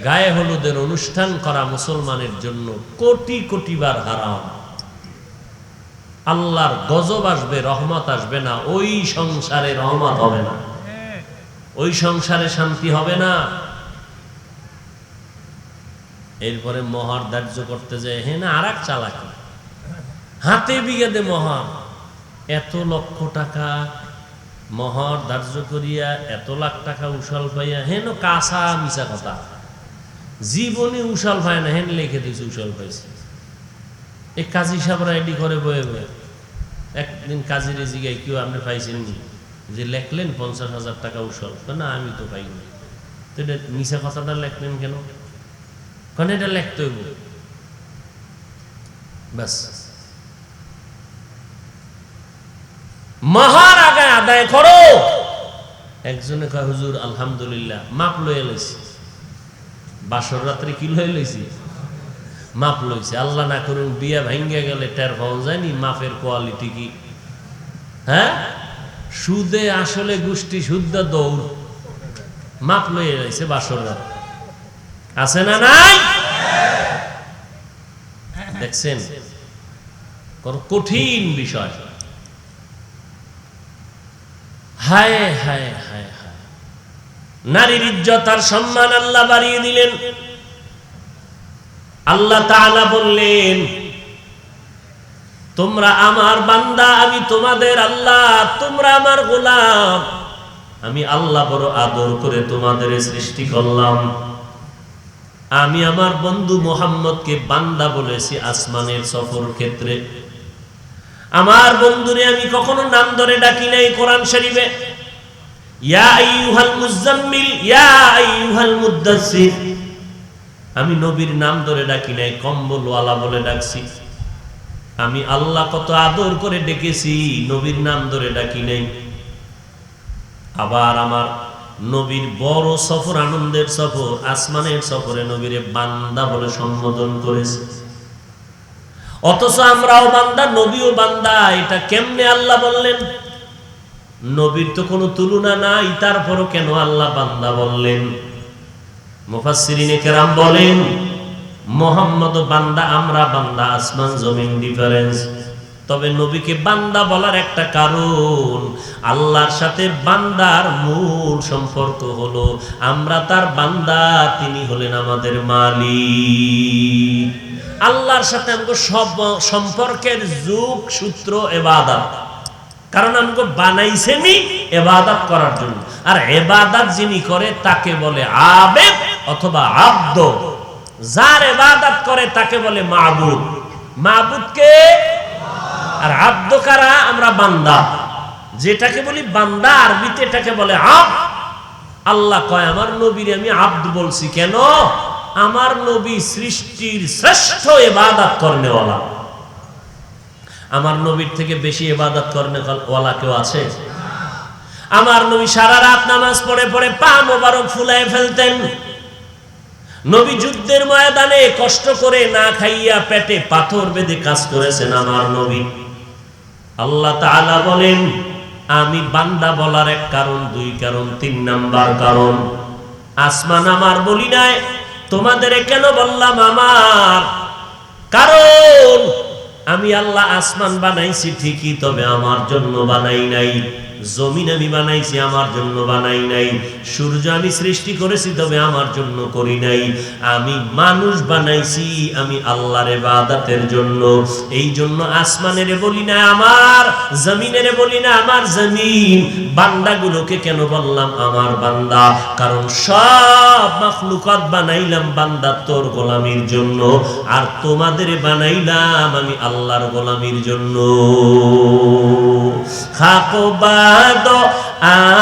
গায়ে হলুদের অনুষ্ঠান করা মুসলমানের জন্য কোটি কোটি বার হারাম। আল্লাহর গজব আসবে, রহমত আসবে না। ওই সংসারে রহমত হবে না, ওই সংসারে শান্তি হবে না। এরপরে মহার ধার্য করতে যায়, হ্যাঁ না আর এক চালাকি, হাতে বিঘাতে মহার, এত লক্ষ টাকা মহর ধার্য করিয়া এত লাখ টাকা উশাল পাইয়া, হেন কাঁচা মিশা কথা, জীবনে উশাল পায় না, হেন লিখে দিয়েছে উশাল পাইছে। এই কাজী সাহেবরা এডি করে বয়ে বয়ে। একদিন কাজীর জিগাই, কেউ আপনি পাইছেন নি যে লেখলেন 50,000 টাকা উশাল? না আমি তো পাইনি। তো এটা মিশা কথাটা লেখলেন কেন? কারণ এটা লেখতে হইব ব্যাস। মহার আগে আদায় করো। একজনে কয়, হুজুর আলহামদুলিল্লাহ মাপ লয়ে লইছি, বাসর রাত্রে কি লয়ে লইছি? মাপ লইছে। আল্লাহ না করুন বিয়া ভাঙ্গিয়া গেলে টের পাওয়া যায়নি মাপের কোয়ালিটি কি। হ্যাঁ, সুদে আসলে গোষ্ঠী শুদ্ধ দৌড়, মাপ লয়ে লইছে বাসর রাত। আছে না নাই? দেখছেন কঠিন বিষয়। হায় হায় হায় হায়, নারীর ইজ্জত আর সম্মান আল্লাহ বাড়িয়ে দিলেন। আল্লাহ তাআলা বললেন, তোমরা আমার বান্দা, আমি তোমাদের আল্লাহ, তোমরা আমার গোলাম। আমি আল্লাহ বড় আদর করে তোমাদের সৃষ্টি করলাম। আমি আমার বন্ধু মুহাম্মদকে বান্দা বলেছি আসমানের সফর ক্ষেত্রে, আমার বন্ধুরে আমি কখনো নাম ধরে ডাকি নাই কোরআন শরীফে ইয়া আইয়ুহাল মুজাম্মিল ইয়া আইয়ুহাল মুদ্দাসসির, আমি নবীর নাম ধরে ডাকি নাই, কম্বলওয়ালা বলে ডাকছি। আমি আল্লাহ কত আদর করে ডেকেছি, নবীর নাম ধরে ডাকি নাই। আবার আমার নবীর বড় সফর, আনন্দের সফর, আসমানের সফরে নবীরে বান্দা বলে সম্বোধন করেছে। অথচ আমরাও বান্দা, নবীও বান্দা। এটা কেমনে আল্লাহ বললেন? নবীর তো কোনো তুলনা নাই, তারপরও কেন আল্লাহ বান্দা বললেন? মুফাসসিরিনে কেরাম বলেন মুহাম্মদ বান্দা, আমরা বান্দা, আসমান জমিন ডিফারেন্স। তবে নবীকে বান্দা বলার একটা কারণ, আল্লাহর সাথে বান্দার মূল সম্পর্ক হলো আমরা তার বান্দা, তিনি হলেন আমাদের মালিক। আল্লাহর সাথে আমাকে সব সম্পর্কের যুগ সূত্র ইবাদত, কারণ আমাকে বানাইছেনি ইবাদত করার জন্য। আর ইবাদত যিনি করে তাকে বলে আবেদ অথবা আব্দ, যার ইবাদত করে তাকে বলে মাবুদ। মাবুদকে আর আব্দ কারা? আমরা বান্দা। যেটাকে বলি বান্দা আরবিতে এটাকে বলে আব্দ। আল্লাহ কয় আমার নবীর আমি আব্দ বলছি কেন? আমার নবী সৃষ্টির শ্রেষ্ঠ ইবাদত করনেওয়ালা। আমার নবীর থেকে বেশি ইবাদত করনেওয়ালা কেউ আছে? আমার নবী সারা রাত নামাজ পড়ে পড়ে পা মোবারক ফুলায় ফেলতেন। নবী যুদ্ধের ময়দানে কষ্ট করে না খাইয়া পেটে পাথর বেঁধে কাজ করেছেন আমার নবী। আল্লাহ তাআলা বলেন আমি বান্দা বলার এক কারণ, দুই কারণ, তিন নাম্বার কারণ, আসমান আমার বলি নাই, তোমাদের কেন বললাম আমার? কারণ আমি আল্লাহ আসমান বানাইছি ঠিকই, তবে আমার জন্য বানাই নাই। জমিন আমি বানাইছি, আমার জন্য বানাই নাই। সূর্য আমি সৃষ্টি করেছি, তবে আমার জন্য করি নাই। আমি মানুষ বানাইছি আমি আল্লাহর ইবাদতের জন্য। এই জন্য আসমানের বলি না আমার, জমিনের বলি না আমার জমিন। বান্দাগুলোকে কেন বললাম আমার বান্দা? কারণ সব মাখলুকাত বানাইলাম বান্দা তোর গোলামির জন্য, আর তোমাদের বানাইলাম আমি আল্লাহর গোলামির জন্য। খাকবা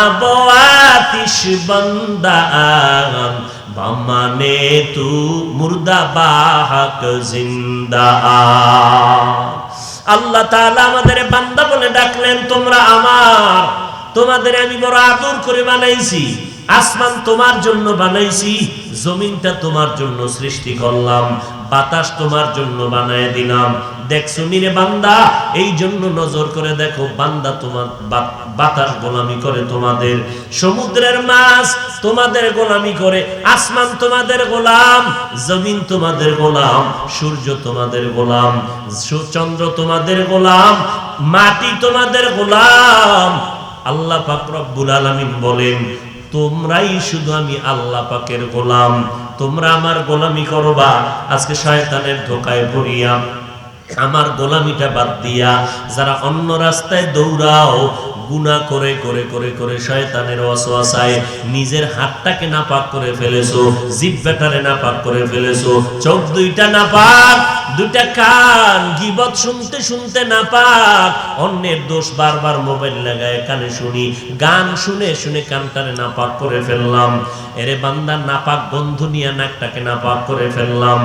আবো আতিশ বন্দা বামানে তু মুর্দা বাহক জিন্দা। আল্লাহ তাআলা আমাদের বান্দা বলে ডাকলেন, তোমরা আমার, তোমাদের আমি বড় আদর করে বানাইছি। আসমান তোমার জন্য বানাইছি, জমিনটা তোমার জন্য সৃষ্টি করলাম, বাতাস তোমার জন্য বানায় দিলাম। দেখছো নিরে বান্দা, এই জন্য নজর করে দেখো বান্দা তোমার বাতাস গোলামি করে তোমাদের, সমুদ্রের মাছ তোমাদের গোলামি করে, আসমান তোমাদের গোলাম, জমিন তোমাদের গোলাম, সূর্য তোমাদের গোলাম, চন্দ্র তোমাদের গোলাম, মাটি তোমাদের গোলাম। আল্লাহ পাক রব্বুল আলামিন বলেন তোমরাই শুধু আমি আল্লাহ পাকের গোলাম, তোমরা আমার গোলামি করবা। আজকে শয়তানের ধোকায় পড়িয়া আমার গোলামিটা বাদ দিয়া যারা অন্য রাস্তায় দৌড়াও, গুনাহ করে করে করে করে শয়তানের ওয়াসওয়াসায় নিজের হাতটাকে নাপাক করে ফেলেছো, জিহ্বাটারে নাপাক করে ফেলেছো, চোখ দুইটা নাপাক, দুইটা কান গীবত শুনতে শুনতে নাপাক, অন্যের দোষ বারবার মোবাইল লাগায় কানে শুনি, গান শুনে শুনে কানটারে নাপাক করে ফেললাম। এরে বান্দা, নাপাক বন্ধু নিয়ে নাকটাকে নাপাক করে ফেললাম,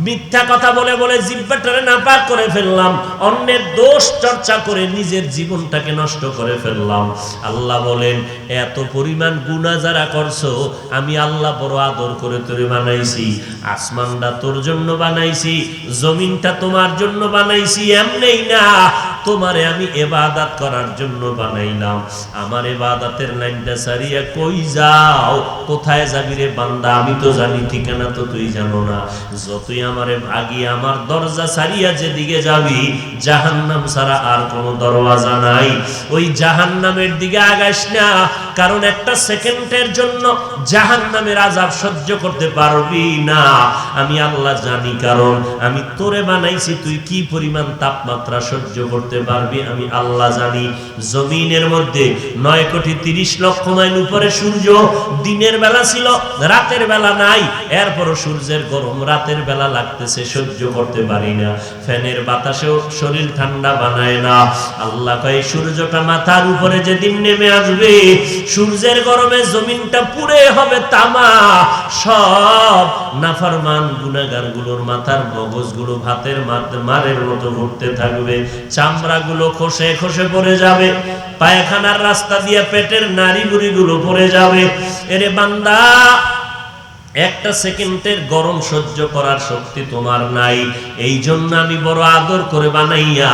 মিথ্যা কথা বলে বলে জিহ্বাটারে নাপাক করে ফেললাম, অন্যের দোষ চর্চা করে নিজের জীবনটাকে নষ্ট করে ফেললাম। আল্লাহ বলেন এত পরিমাণ গুনাহ যারা করছো, আমি আল্লাহ বড় আদর করে তোরে বানাইছি। আসমানটা তোর জন্য বানাইছি, জমিনটা তোমার জন্য বানাইছি। এমনেই না, তোমারে আমি ইবাদত করার জন্য বানাইলাম। আমার ইবাদতের লাইনটা সারিয়া কই যাও? কোথায় যাবি রে বান্দা? আমি তো জানি, ঠিকানা তো তুই জানো না। যতই আমারে ভাগি আমার দরজা সারিয়া যেদিকে যাবি, জাহান্নাম ছাড়া আর কোনো দরওয়াজা নাই। ওই জাহান্নামের দিকে আগাইস না, কারণ একটা সেকেন্ডের জন্য জাহান্নামের আযাব সহ্য করতে পারবি না। আমি আল্লাহ জানি, কারণ আমি তোরে বানাইছি, তুই কি পরিমাণ তাপমাত্রা সহ্য করতে করতে পারবি আমি আল্লাহ জানি। জমিনের মধ্যে 9,30,00,000 মাইল উপরে সূর্য, দিনের বেলা ছিল, রাতের বেলা নাই, এরপরও সূর্যের গরম রাতের বেলা লাগতেছে, সহ্য করতে পারি না। ফ্যানের বাতাসেও শরীর ঠান্ডা বানায় না। আল্লাহ কয় সূর্যটা মাথার উপরে যেদিন নেমে আসবে, সূর্যের গরমে জমিনটা পুড়ে হবে তামা। সব নাফরমান গুনাহগার গুলোর মাথার মগজগুলো ভাতের মারের মতো ঘুরতে থাকবে, চামড়াগুলো খসে খসে পড়ে যাবে, পায়খানার রাস্তা দিয়ে পেটের নাড়ি বুড়িগুলো পড়ে যাবে। এরে বান্দা, একটা সেকেন্ডের গরম সহ্য করার শক্তি তোমার নাই। এই জন্য আমি বড় আদর করে বানাইয়া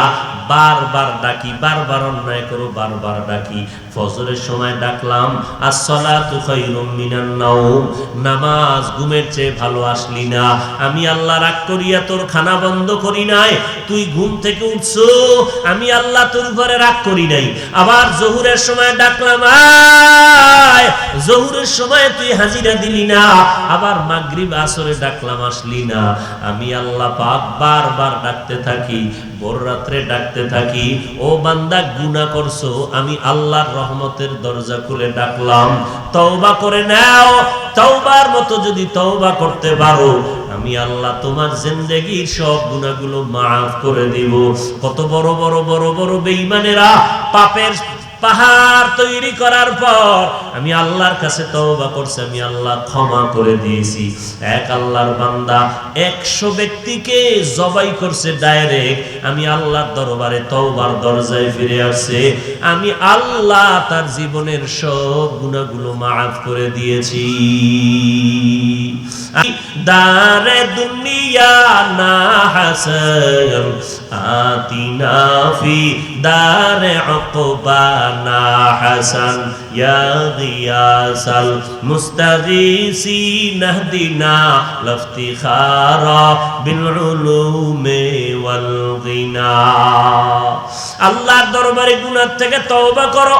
বারবার ডাকি, বারবার অন্যায় করো, বারবার ডাকি। ফজরের সময় ডাকলাম আসসালাতু খায়রুম মিনান নাওম, নামাজ ঘুমের চেয়ে ভালো আসলি না। আমি আল্লাহ রাগ করিয়া তোর খানা বন্ধ করি নাই, তুই ঘুম থেকে উঠছো, আমি আল্লাহ তোর উপরে রাগ করি নাই। আবার জোহরের সময় ডাকলাম আয়, জোহরের সময় তুই হাজিরা দিলি না। আবার মাগরিব আসরে ডাকলাম আসলি না। আমি আল্লাহ পাক বারবার ডাকতে থাকি, ভোর রাত্রে ডাকতে থাকি, ও বান্দা গুনাহ করছো, আমি আল্লাহর রহমতের দরজা খুলে ডাকলাম, তওবা করে নাও। তওবার মতো যদি তওবা করতে পারো, আমি আল্লাহ তোমার জিন্দেগীর সব গুনাহগুলো মাফ করে দিব। কত বড় বড় বড় বড় বেঈমানেরা পাপের পাহাড় তৈরি করার পর আমি আল্লাহর কাছে তওবা করছে, আমি আল্লাহ ক্ষমা করে দিয়েছি। এক আল্লাহর বান্দা 100 ব্যক্তিকে জবাই করছে ডাইরেক্ট, আমি আল্লাহর দরবারে তওবার দরজায় ফিরে আসছে, আমি আল্লাহ তার জীবনের সব গুনাহগুলো মাফ করে দিয়েছি। দারে দুনিয়া না হাসান আতিনা ফি দারে উকবা না হাসান ইয়া গিয়াসাল মুস্তাগীসিন ইহদিনা লাফতিখারা বিল উলুমি ওয়াল গিনা। আল্লাহর দরবারে গুনাহ থেকে তওবা করো।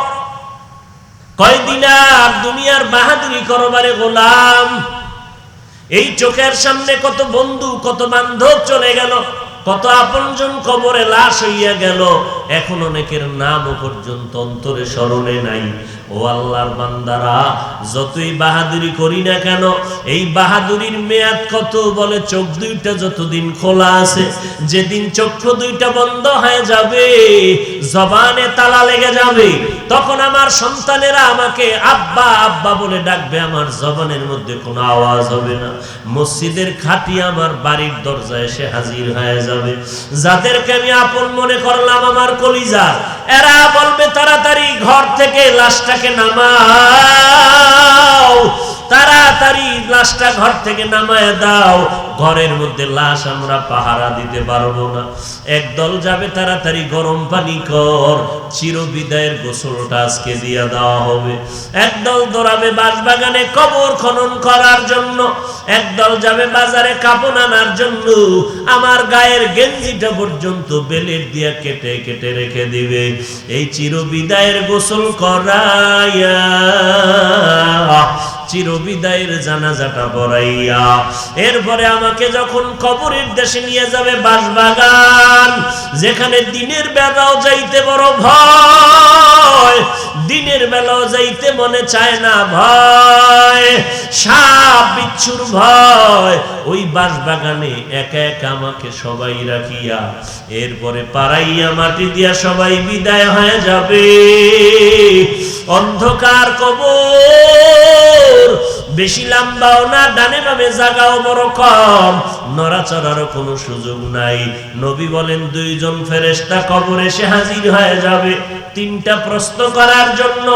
কয়দিন আর দুনিয়ার বাহাদুরি করবারে গোলাম। এই চোখের সামনে কত বন্ধু কত বান্ধব চলে গেল, কত আপনজন কবরে লাশ হইয়া গেল, এখন অনেকের নামও পর্যন্ত অন্তরে স্মরণে নাই। ও আল্লাহর বান্দারা, যতই বাহাদুরি করি না কেন, এই বাহাদুরির মেয়াদ কত? বলে চোখ দুইটা যতদিন খোলা আছে, যেদিন চক্ষু দুইটা বন্ধ হয়ে যাবে, জবানে তালা লেগে যাবে, তখন আমার সন্তানেরা আমাকে আব্বা আব্বা বলে ডাকবে, আমার জবানের মধ্যে কোনো আওয়াজ হবে না। মসজিদের খাটি আমার বাড়ির দরজায় এসে হাজির হয়ে যাবে। যাদেরকে আমি আপন মনে করলাম আমার কলিজা, এরা বলবে তাড়াতাড়ি ঘর থেকে লাশটাকে নামাও, তাড়াতাড়ি লাশটা ঘর থেকে নামায় দাও, ঘরের মধ্যে লাশ আমরা পাহারা দিতে পারবো না। একদল যাবে তাড়াতাড়ি গরম পানি কর, চিরবিদায়ের গোসলটা আজকে দিয়া দেওয়া হবে। একদল দৌড়াবে বাঁশবাগানে কবর খনন করার জন্য, একদল যাবে বাজারে কাপড় আনার জন্য, আমার গায়ের গেঞ্জিটা পর্যন্ত বেলেট দিয়া কেটে কেটে রেখে দিবে। এই চিরবিদায়ের গোসল করাইয়া চিরবিদায়ের জানাজাটা পড়াইয়া এরপরে আমাকে যখন কবরের দেশে নিয়ে যাবে, বাঁশবাগান যেখানে দিনের বেলাও যাইতে বড় ভয়, দিনের বেলাও যাইতে মনে চায় না, ভয়, সাপ বিচ্ছুর ভয়, ওই বাঁশবাগানে একা একা আমাকে সবাই রাখিয়া এরপরে পাড়াইয়া মাটি দিয়া সবাই বিদায় হয়ে যাবে। অন্ধকার কবর, বেশি লম্বাও না, ডানে বামে জায়গাও বড় কম, নড়াচড়ারও কোনো সুযোগ নাই। নবী বলেন 2 জন ফেরেশতা কবরে এসে হাজির হয়ে যাবে 3টা প্রশ্ন করার জন্য।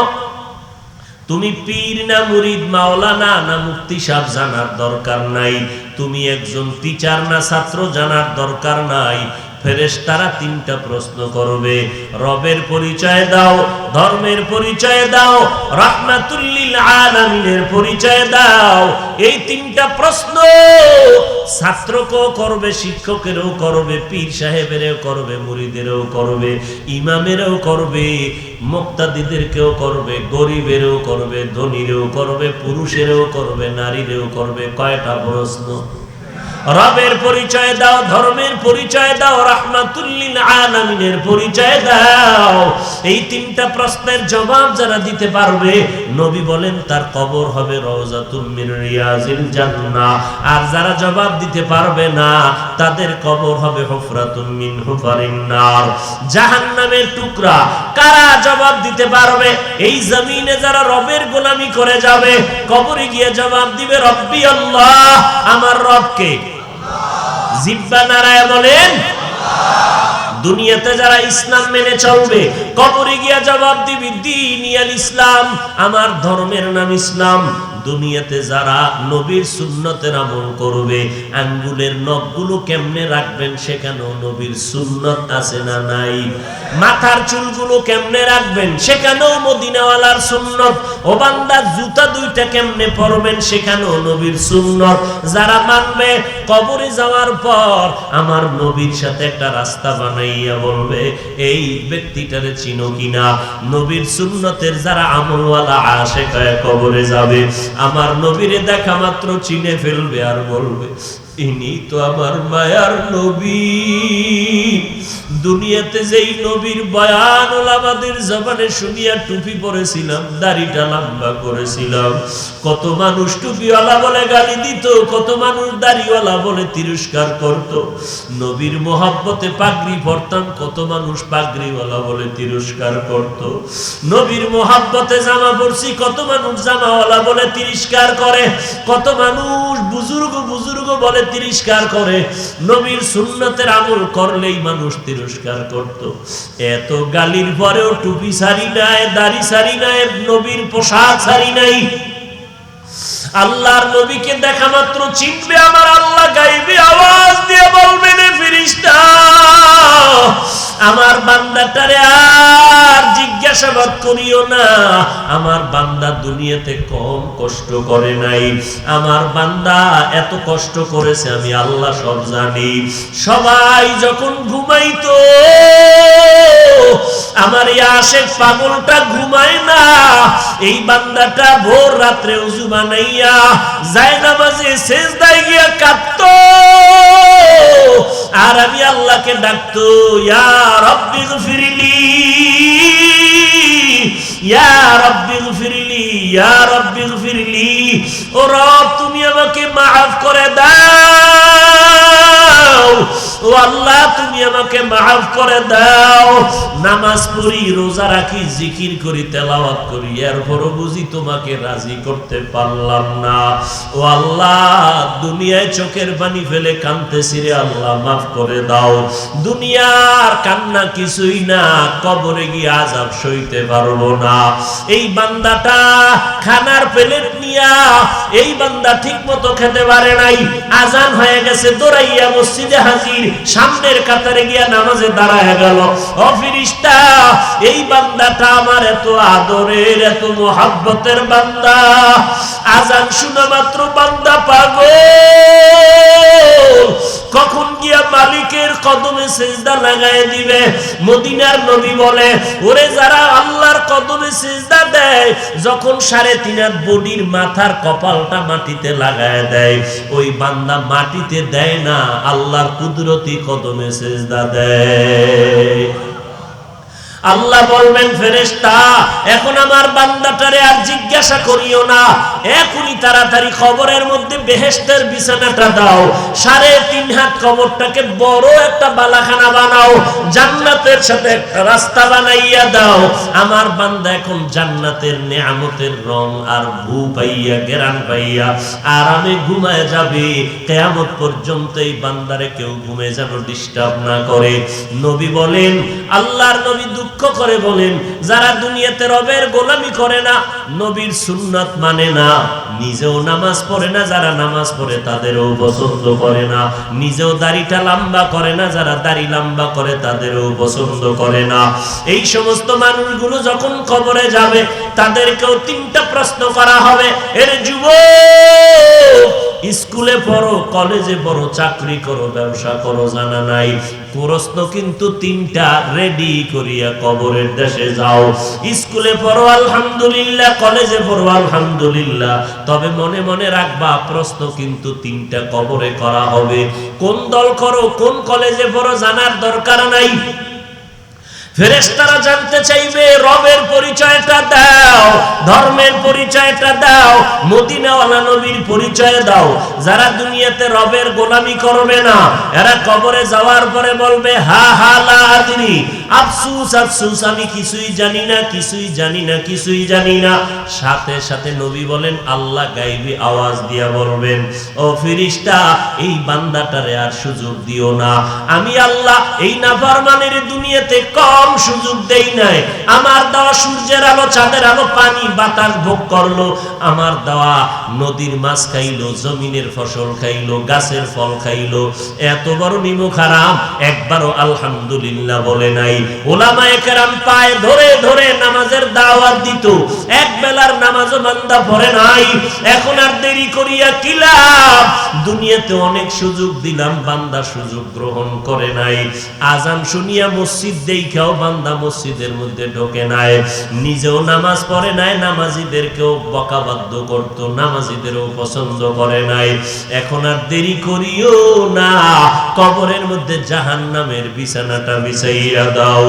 তুমি পীর না মুরিদ, মাওলানা না মুফতি সাহেব জানার দরকার নাই, তুমি একজন টিচার না ছাত্র জানার দরকার নাই। ফেরেশতারা 3টা প্রশ্ন করবে, রবের পরিচয় দাও, ধর্মের পরিচয় দাও, রাহমাতুল লিল আলামিনের পরিচয় দাও। এই 3টা প্রশ্ন ছাত্রকেও করবে, শিক্ষকেরও করবে, পীর সাহেবেরও করবে, মুরিদেরও করবে, ইমামেরও করবে, মুক্তাদিদেরকেও করবে, গরিবেরও করবে, ধনীরও করবে, পুরুষেরও করবে, নারীরও করবে। কয়টা প্রশ্ন? রবের পরিচয় দাও, ধর্মের পরিচয় দাও, রাহমাতুল লিল আলামিনের পরিচয় দাও। এই তিনটা প্রশ্নের জবাব যারা দিতে পারবে, নবী বলেন তার কবর হবে রওজাতুম মিন রিয়াজিল জান্নাহ। আর যারা জবাব দিতে পারবে না, তাদের কবর হবে হুফরাতুম মিন হুফারিন নার, জাহান্নামের টুকরা। কারা জবাব দিতে পারবে? এই জমিনে যারা রবের গোলামি করে যাবে, কবরে গিয়ে জবাব দিবে রব্বি আল্লাহ, আমার রবকে। জিহ্বা নাড়ায় বলেন দুনিয়াতে যারা ইসলাম মেনে চলবে, কবরে গিয়া জবাব দিবি দীনিয়াল ইসলাম, আমার ধর্মের নাম ইসলাম। দুনিয়াতে যারা নবীর সুন্নতের আমল করবে, আঙ্গুলের নখগুলো কেমনে রাখবেন সেখানেও নবীর সুন্নত আছে না নাই? মাথার চুলগুলো কেমনে রাখবেন সেখানেও মদিনাওয়ালার সুন্নত। ও বান্দা, জুতা দুইটা কেমনে পরবেন সেখানেও নবীর সুন্নত। যারা মানবে, কবরে যাওয়ার পর আমার নবীর সাথে একটা রাস্তা বানাইয়া বলবে এই ব্যক্তিটারে চিনো কিনা। নবীর সুন্নতের যারা আমলওয়ালা আশিক হয়ে কবরে যাবে, আমার নবীরে দেখা মাত্র চিনে ফেলবে আর বলবে ইনি তো আমার মায়ার নবী। দুনিয়াতে যেই নবীর বয়ান ওলামাদের জবানে শুনিয়া টুপি পরেছিলাম, দাড়িটা লম্বা করেছিলাম, কত মানুষ টুপিওয়ালা বলে গালি দিত, কত মানুষ দাড়িওয়ালা বলে তিরস্কার করত। নবীর মোহাব্বতে পাগড়ি পরতাম, কত মানুষ পাগড়িওয়ালা বলে তিরস্কার করত। নবীর মোহাব্বতে জামা পরছি, কত মানুষ জামাওয়ালা বলে তিরস্কার করে, কত মানুষ বুজুর্গ বুজুর্গ বলে তিরস্কার করে। নবীর সুন্নতের আমল করলেই মানুষ তিরস্কার করত। এত গালির পরেও টুপি ছাড়ি নাই, দাড়ি ছাড়ি নাই, নবীর পোশাক ছাড়ি নাই। আল্লাহর নবীকে দেখা মাত্র চিনবে আমার আল্লাহ, গাইবে আওয়াজ দিয়ে বলবেন ফেরেশতা আমার বান্দাটারে আর জিজ্ঞাসাবাদ করিও না। আমার বান্দা দুনিয়াতে কম কষ্ট করে নাই, আমার বান্দা এত কষ্ট করেছে আমি আল্লাহ সব জানি। সবাই যখন ঘুমাইতো, আমার এই আশেক পাগলটা ঘুমায় না, এই বান্দাটা ভোর রাত্রে উযু বানাইয়া যায় নামাজে সেজদায় গিয়া কাঁদতো, আর আমি আল্লাহকে ডাকতো ইয়া রাব্বি গফিরলি, ইয়া রাব্বি গফিরলি, ইয়া রাব্বি গফিরলি। ও রব, তুমি আমাকে মাফ করে দাও, ও আল্লাহ তুমি আমাকে মাফ করে দাও। নামাজ পড়ি, রোজা রাখি, জিকির করি, তেলাওয়াত করি, এরপরও বুঝি তোমাকে রাজি করতে পারলাম না। ও আল্লাহ, দুনিয়ায় চোখের পানি ফেলে কাঁদতেছি রে আল্লাহ, মাফ করে দাও। দুনিয়ার কান্না কিছুই না, কবরে গিয়ে আযাব সইতে পারবো না। এই বান্দাটা খানার প্লেট নিয়া, এই বান্দা ঠিক মতো খেতে পারে নাই, আজান হয়ে গেছে, দৌড়াইয়া মসজিদে হাজির, সামনের কাতারে গিয়া নামাজে দাঁড়ায় গেল। ও ফেরেশতা, এই বান্দাটা আমার এত আদরের, এত মোহাব্বতের বান্দা, আজান শোনা মাত্র বান্দা পাগল, কখন গিয়া মালিকের কদমে সিজদা লাগায় দিবে। মদিনার নবী বলে ওরে যারা আল্লাহর কদমে সিজদা দেয়, যখন 3.5 হাত বডির মাথার কপালটা মাটিতে লাগায় দেয়, ওই বান্দা মাটিতে দেয় না, আল্লাহর কুদরতি কদমে সিজদা দেয়। আল্লাহ বলবেন ফেরেশতা এখন আমার বান্দাটারে আর জিজ্ঞাসা করিও না, এখনই তাড়াতাড়ি কবরের মধ্যে বেহেশতের বিছানাটা দাও, 3.5 হাত কবরটাকে বড় একটা বালাখানা বানাও, জান্নাতের সাথে একটা রাস্তা বানাইয়া দাও। আমার বান্দা এখন জান্নাতের নেয়ামতের রং আর ভূ পাইয়া, ঘেরান পাইয়া আরামে ঘুমায় যাবে। কিয়ামত পর্যন্ত এই বান্দারে কেউ ঘুমে যেন ডিস্টার্ব না করে। নবী বলেন, আল্লাহর নবী দুঃখ করে বলেন, যারা দুনিয়াতে রবের গোলামি করে না, নবীর সুন্নাত মানে না, নিজেও নামাজ পড়ে না, যারা নামাজ পড়ে তাদেরও পছন্দ করে না, নিজেও দাড়িটা লম্বা করে না, যারা দাড়ি লম্বা করে তাদেরও পছন্দ করে না, এই সমস্ত মানুষগুলো যখন কবরে যাবে তাদেরকেও 3টা প্রশ্ন করা হবে। এর যুবক, স্কুলে পড়ো, কলেজে পড়ো, চাকরি করো, ব্যবসা করো, জানা নাই, প্রশ্ন কিন্তু তিনটা, রেডি করিয়া কবরের দেশে যাও। স্কুলে পড়ো আলহামদুলিল্লাহ, কলেজে পড়ো আলহামদুলিল্লাহ, তবে মনে মনে রাখবা প্রশ্ন কিন্তু তিনটা কবরে করা হবে। কোন দল করো, কোন কলেজে পড়ো জানার দরকার নাই। ফেরেশতারা জানতে চাইবে রবের পরিচয়টা দাও, ধর্মের পরিচয়টা দাও, মদিনাওয়ালা নবীর পরিচয় দাও। যারা দুনিয়াতে রবের গোলামি করবে না, এরা কবরে যাওয়ার পরে বলবে হা হা লা আদরি, আফসুস আফসুস, আমি কিছুই জানি না, কিছুই জানি না, কিছুই জানি না। সাথে সাথে নবী বলেন আল্লাহ গায়বী আওয়াজ দিয়া বলবেন, ও ফেরেশতা এই বান্দাটারে আর সুযোগ দিও না। আমি আল্লাহ এই নাফরমানের দুনিয়াতে কম সুযোগ দেই নাই। আমার দেওয়া সূর্যের আলো, চাঁদের আলো, পানি বাতাস ভোগ করলো, আমার দেওয়া নদীর মাছ খাইলো, জমিনের ফসল খাইলো, গাছের ফল খাইলো, এত বড় নিমখ হারাম একবারও আলহামদুলিল্লাহ বলে নাই। ওলামায়ে কেরাম পায়ে ধরে ধরে নামাজের দাওয়াত দিত, এক বেলার নামাজও বান্দা পড়ে নাই। এখন আর দেরি করিয়া কি লাভ? দুনিয়াতে অনেক সুযোগ দিলাম, বান্দা সুযোগ গ্রহণ করে নাই। আজান শুনিয়া মসজিদ দেখাও বান্দা মসজিদের মধ্যে ঢোকে নাই, নিজেও নামাজ পড়ে নাই, নামাজীদেরকেও বকাবাদ্য করত, নামাজীদেরও পছন্দ করে নাই। এখন আর দেরি করিও না, কবরের মধ্যে জাহান্নামের বিছানাটা বিছাইয়া দাও।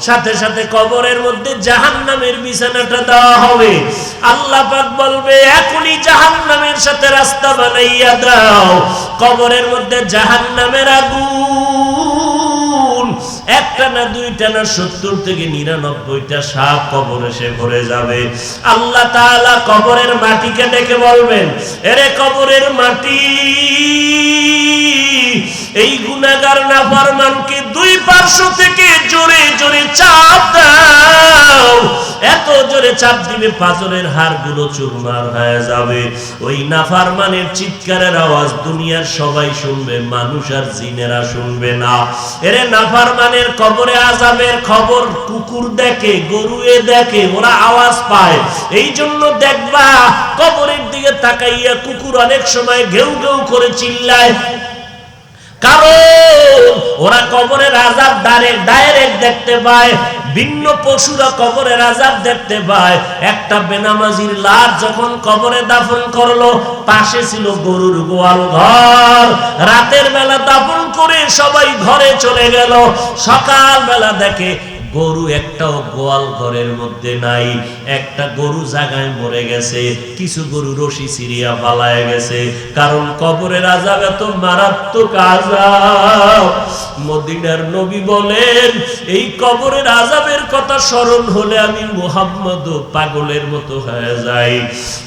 সাথে সাথে কবরের মধ্যে জাহান্নামের বিছানাটা দেওয়া হবে। আল্লাহ পাক বলবে এখনই জাহান্নামের সাথে রাস্তা বানাইয়া দাও। কবরের মধ্যে জাহান্নামের আগুন একটা না, দুইটা না, 70 থেকে 99টা সাপ কবর এসে ভরে যাবে। আল্লাহ তাআলা কবরের মাটিকে ডেকে বলবেন, এরে কবরের মাটি, এই গুনাহগার নাফরমানকে দুই পার্শ্ব থেকে জোরে জোরে চাপ দাও। এত জোরে চাপ দিবে পাঁজরের হাড়গুলো চুরমার হয়ে যাবে। ওই নাফরমানের চিৎকারের আওয়াজ দুনিয়ার সবাই শুনবে, মানুষ আর জিনেরা শুনবে না। এরে নাফরমানের কবরে আযাবের খবর কুকুর দেখে, গরুয়ে দেখে, ওরা আওয়াজ পায়। এই জন্য দেখবা কবরের দিকে তাকাইয়া কুকুর অনেক সময় ঘেউ ঘেউ করে চিল্লায়, কারণ ওরা কবরের আযাব ডাইরেক্ট দেখতে পায়। ভিন্ন পশুরা কবরের আযাব দেখতে পায়। একটা বেনামাজির লাশ যখন কবরে দাফন করলো, পাশে ছিল গরুর গোয়াল ঘর। রাতের বেলা দাফন করে সবাই ঘরে চলে গেল। সকাল বেলা দেখে গরু একটাও গোয়াল ঘরের মধ্যে নাই। একটা গরু জায়গায় মরে গেছে, কিছু গরু রশি ছিঁড়িয়া পালায় গেছে। কারণ কবরের আযাব এত মারাত্মক আযাব। মদিনার নবী বলেন এই কবরের আযাবের কথা স্মরণ হলে আমি মুহাম্মদ পাগলের মতো হয়ে যাই।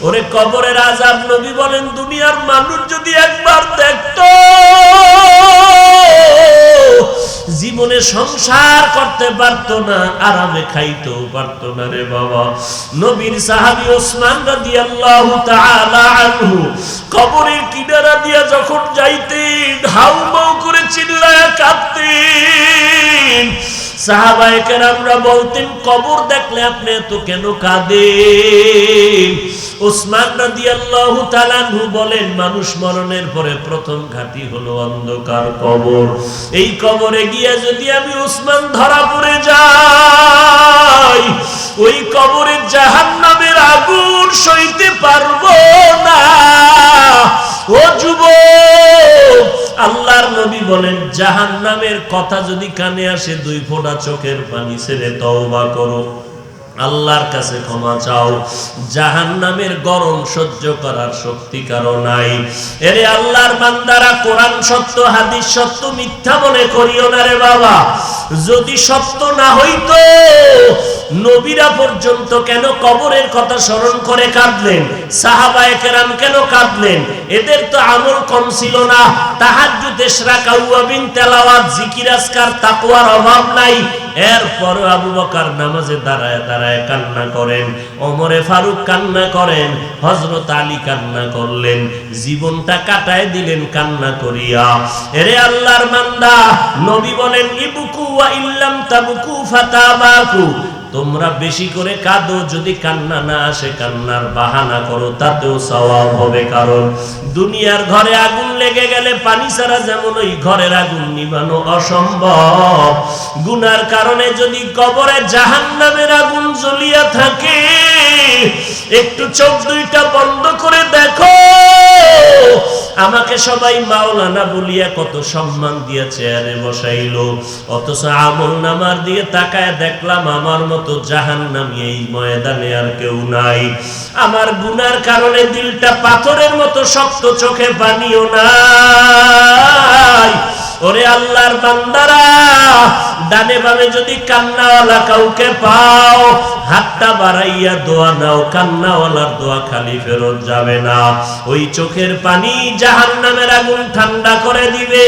ওরে কবরের আযাব নবী বলেন দুনিয়ার মানুষ যদি একবার দেখতো, জীবনে সংসার করতে পারতো না, আরামে খাইতেও পারতো না রে বাবা। নবীর সাহাবী ওসমান রাদিয়াল্লাহু তাআলা আনহু কবরের কিনারা দিয়া যখন যাইতেন, হাউমাউ করে চিল্লায়া কাঁদতেন। সাহাবায়ে কেরামরা বলতেন কবর দেখলে আপনি এত কেন কাঁদেন? ওসমান রাদিয়াল্লাহু তাআলা আনহু বলেন মানুষ মরণের পরে প্রথম ঘাঁটি হলো অন্ধকার কবর। এই কবরে গিয়া যদি আমি ওসমান ধরা পড়ে যাই, ওই কবরে জাহান্নামের আগুন সইতে পারবো না। ও যুবক, আল্লাহর নবী বলেন জাহান্নামের কথা যদি কানে আসে, 2 ফোঁটা চোখের পানি ছেড়ে তওবা করো, আল্লাহর কাছে ক্ষমা চাও। জাহান্নামের গরম সহ্য করার শক্তি কারো নাই। এরে আল্লাহর বান্দারা, কোরআন সত্য, হাদিস সত্য, মিথ্যা মনে করিও না রে বাবা। যদি সত্য না হইতো নবীরা পর্যন্ত কেন কবরের কথা স্মরণ করে কাঁদলেন? সাহাবায়ে কেরাম কেন কাঁদলেন? এদের তো আমল কম ছিল না। তাহাজ্জুদ, ইশরাক, আওয়াবিন, তেলাওয়াত, জিকির, আজকার, তাকওয়ার অভাব নাই। এরপর আবু বকর নামাজে দাঁড়ায় দাঁড়ায় কান্না করেন, ওমরে ফারুক কান্না করেন, হযরত আলী কান্না করলেন, জীবনটা কাটায় দিলেন কান্না করিয়া। এরে আল্লাহর বান্দা, নবী বলেন ইবকু ওয়া ইল্লাম তাবকু ফাতাবাকু, তোমরা বেশি করে কাঁদো, যদি কান্না না আসে কান্নার বাহানা করো, তাতেও সওয়াব হবে। কারণ দুনিয়ার ঘরে আগুন লেগে গেলে পানি ছাড়া যেমন ওই ঘরের আগুন নিভানো অসম্ভব, গুনার কারণে যদি কবরে জাহান্নামের আগুন জ্বলিয়া থাকে, একটু চোখ দুইটা বন্ধ করে দেখো, আমাকে সবাই মাওলানা বলিয়া কত সম্মান দিয়ে চেয়ারে বসাইলো, অথচ আমল নামার দিয়ে তাকায় দেখলাম আমার মতো জাহান্নামী এই ময়দানে আর কেউ নাই। আমার গুনার কারণে দিলটা পাথরের মতো শক্ত, চোখে পানিও নাই। ওরে আল্লাহর বান্দারা, ডানে বামে যদি কান্নাওয়ালা কাউকে পাও, হাতটা বাড়াইয়া দোয়া নাও, কান্নাওয়ালার দোয়া খালি ফেরত যাবে না। ওই চোখের পানি জাহান্নামের আগুন ঠান্ডা করে দিবে।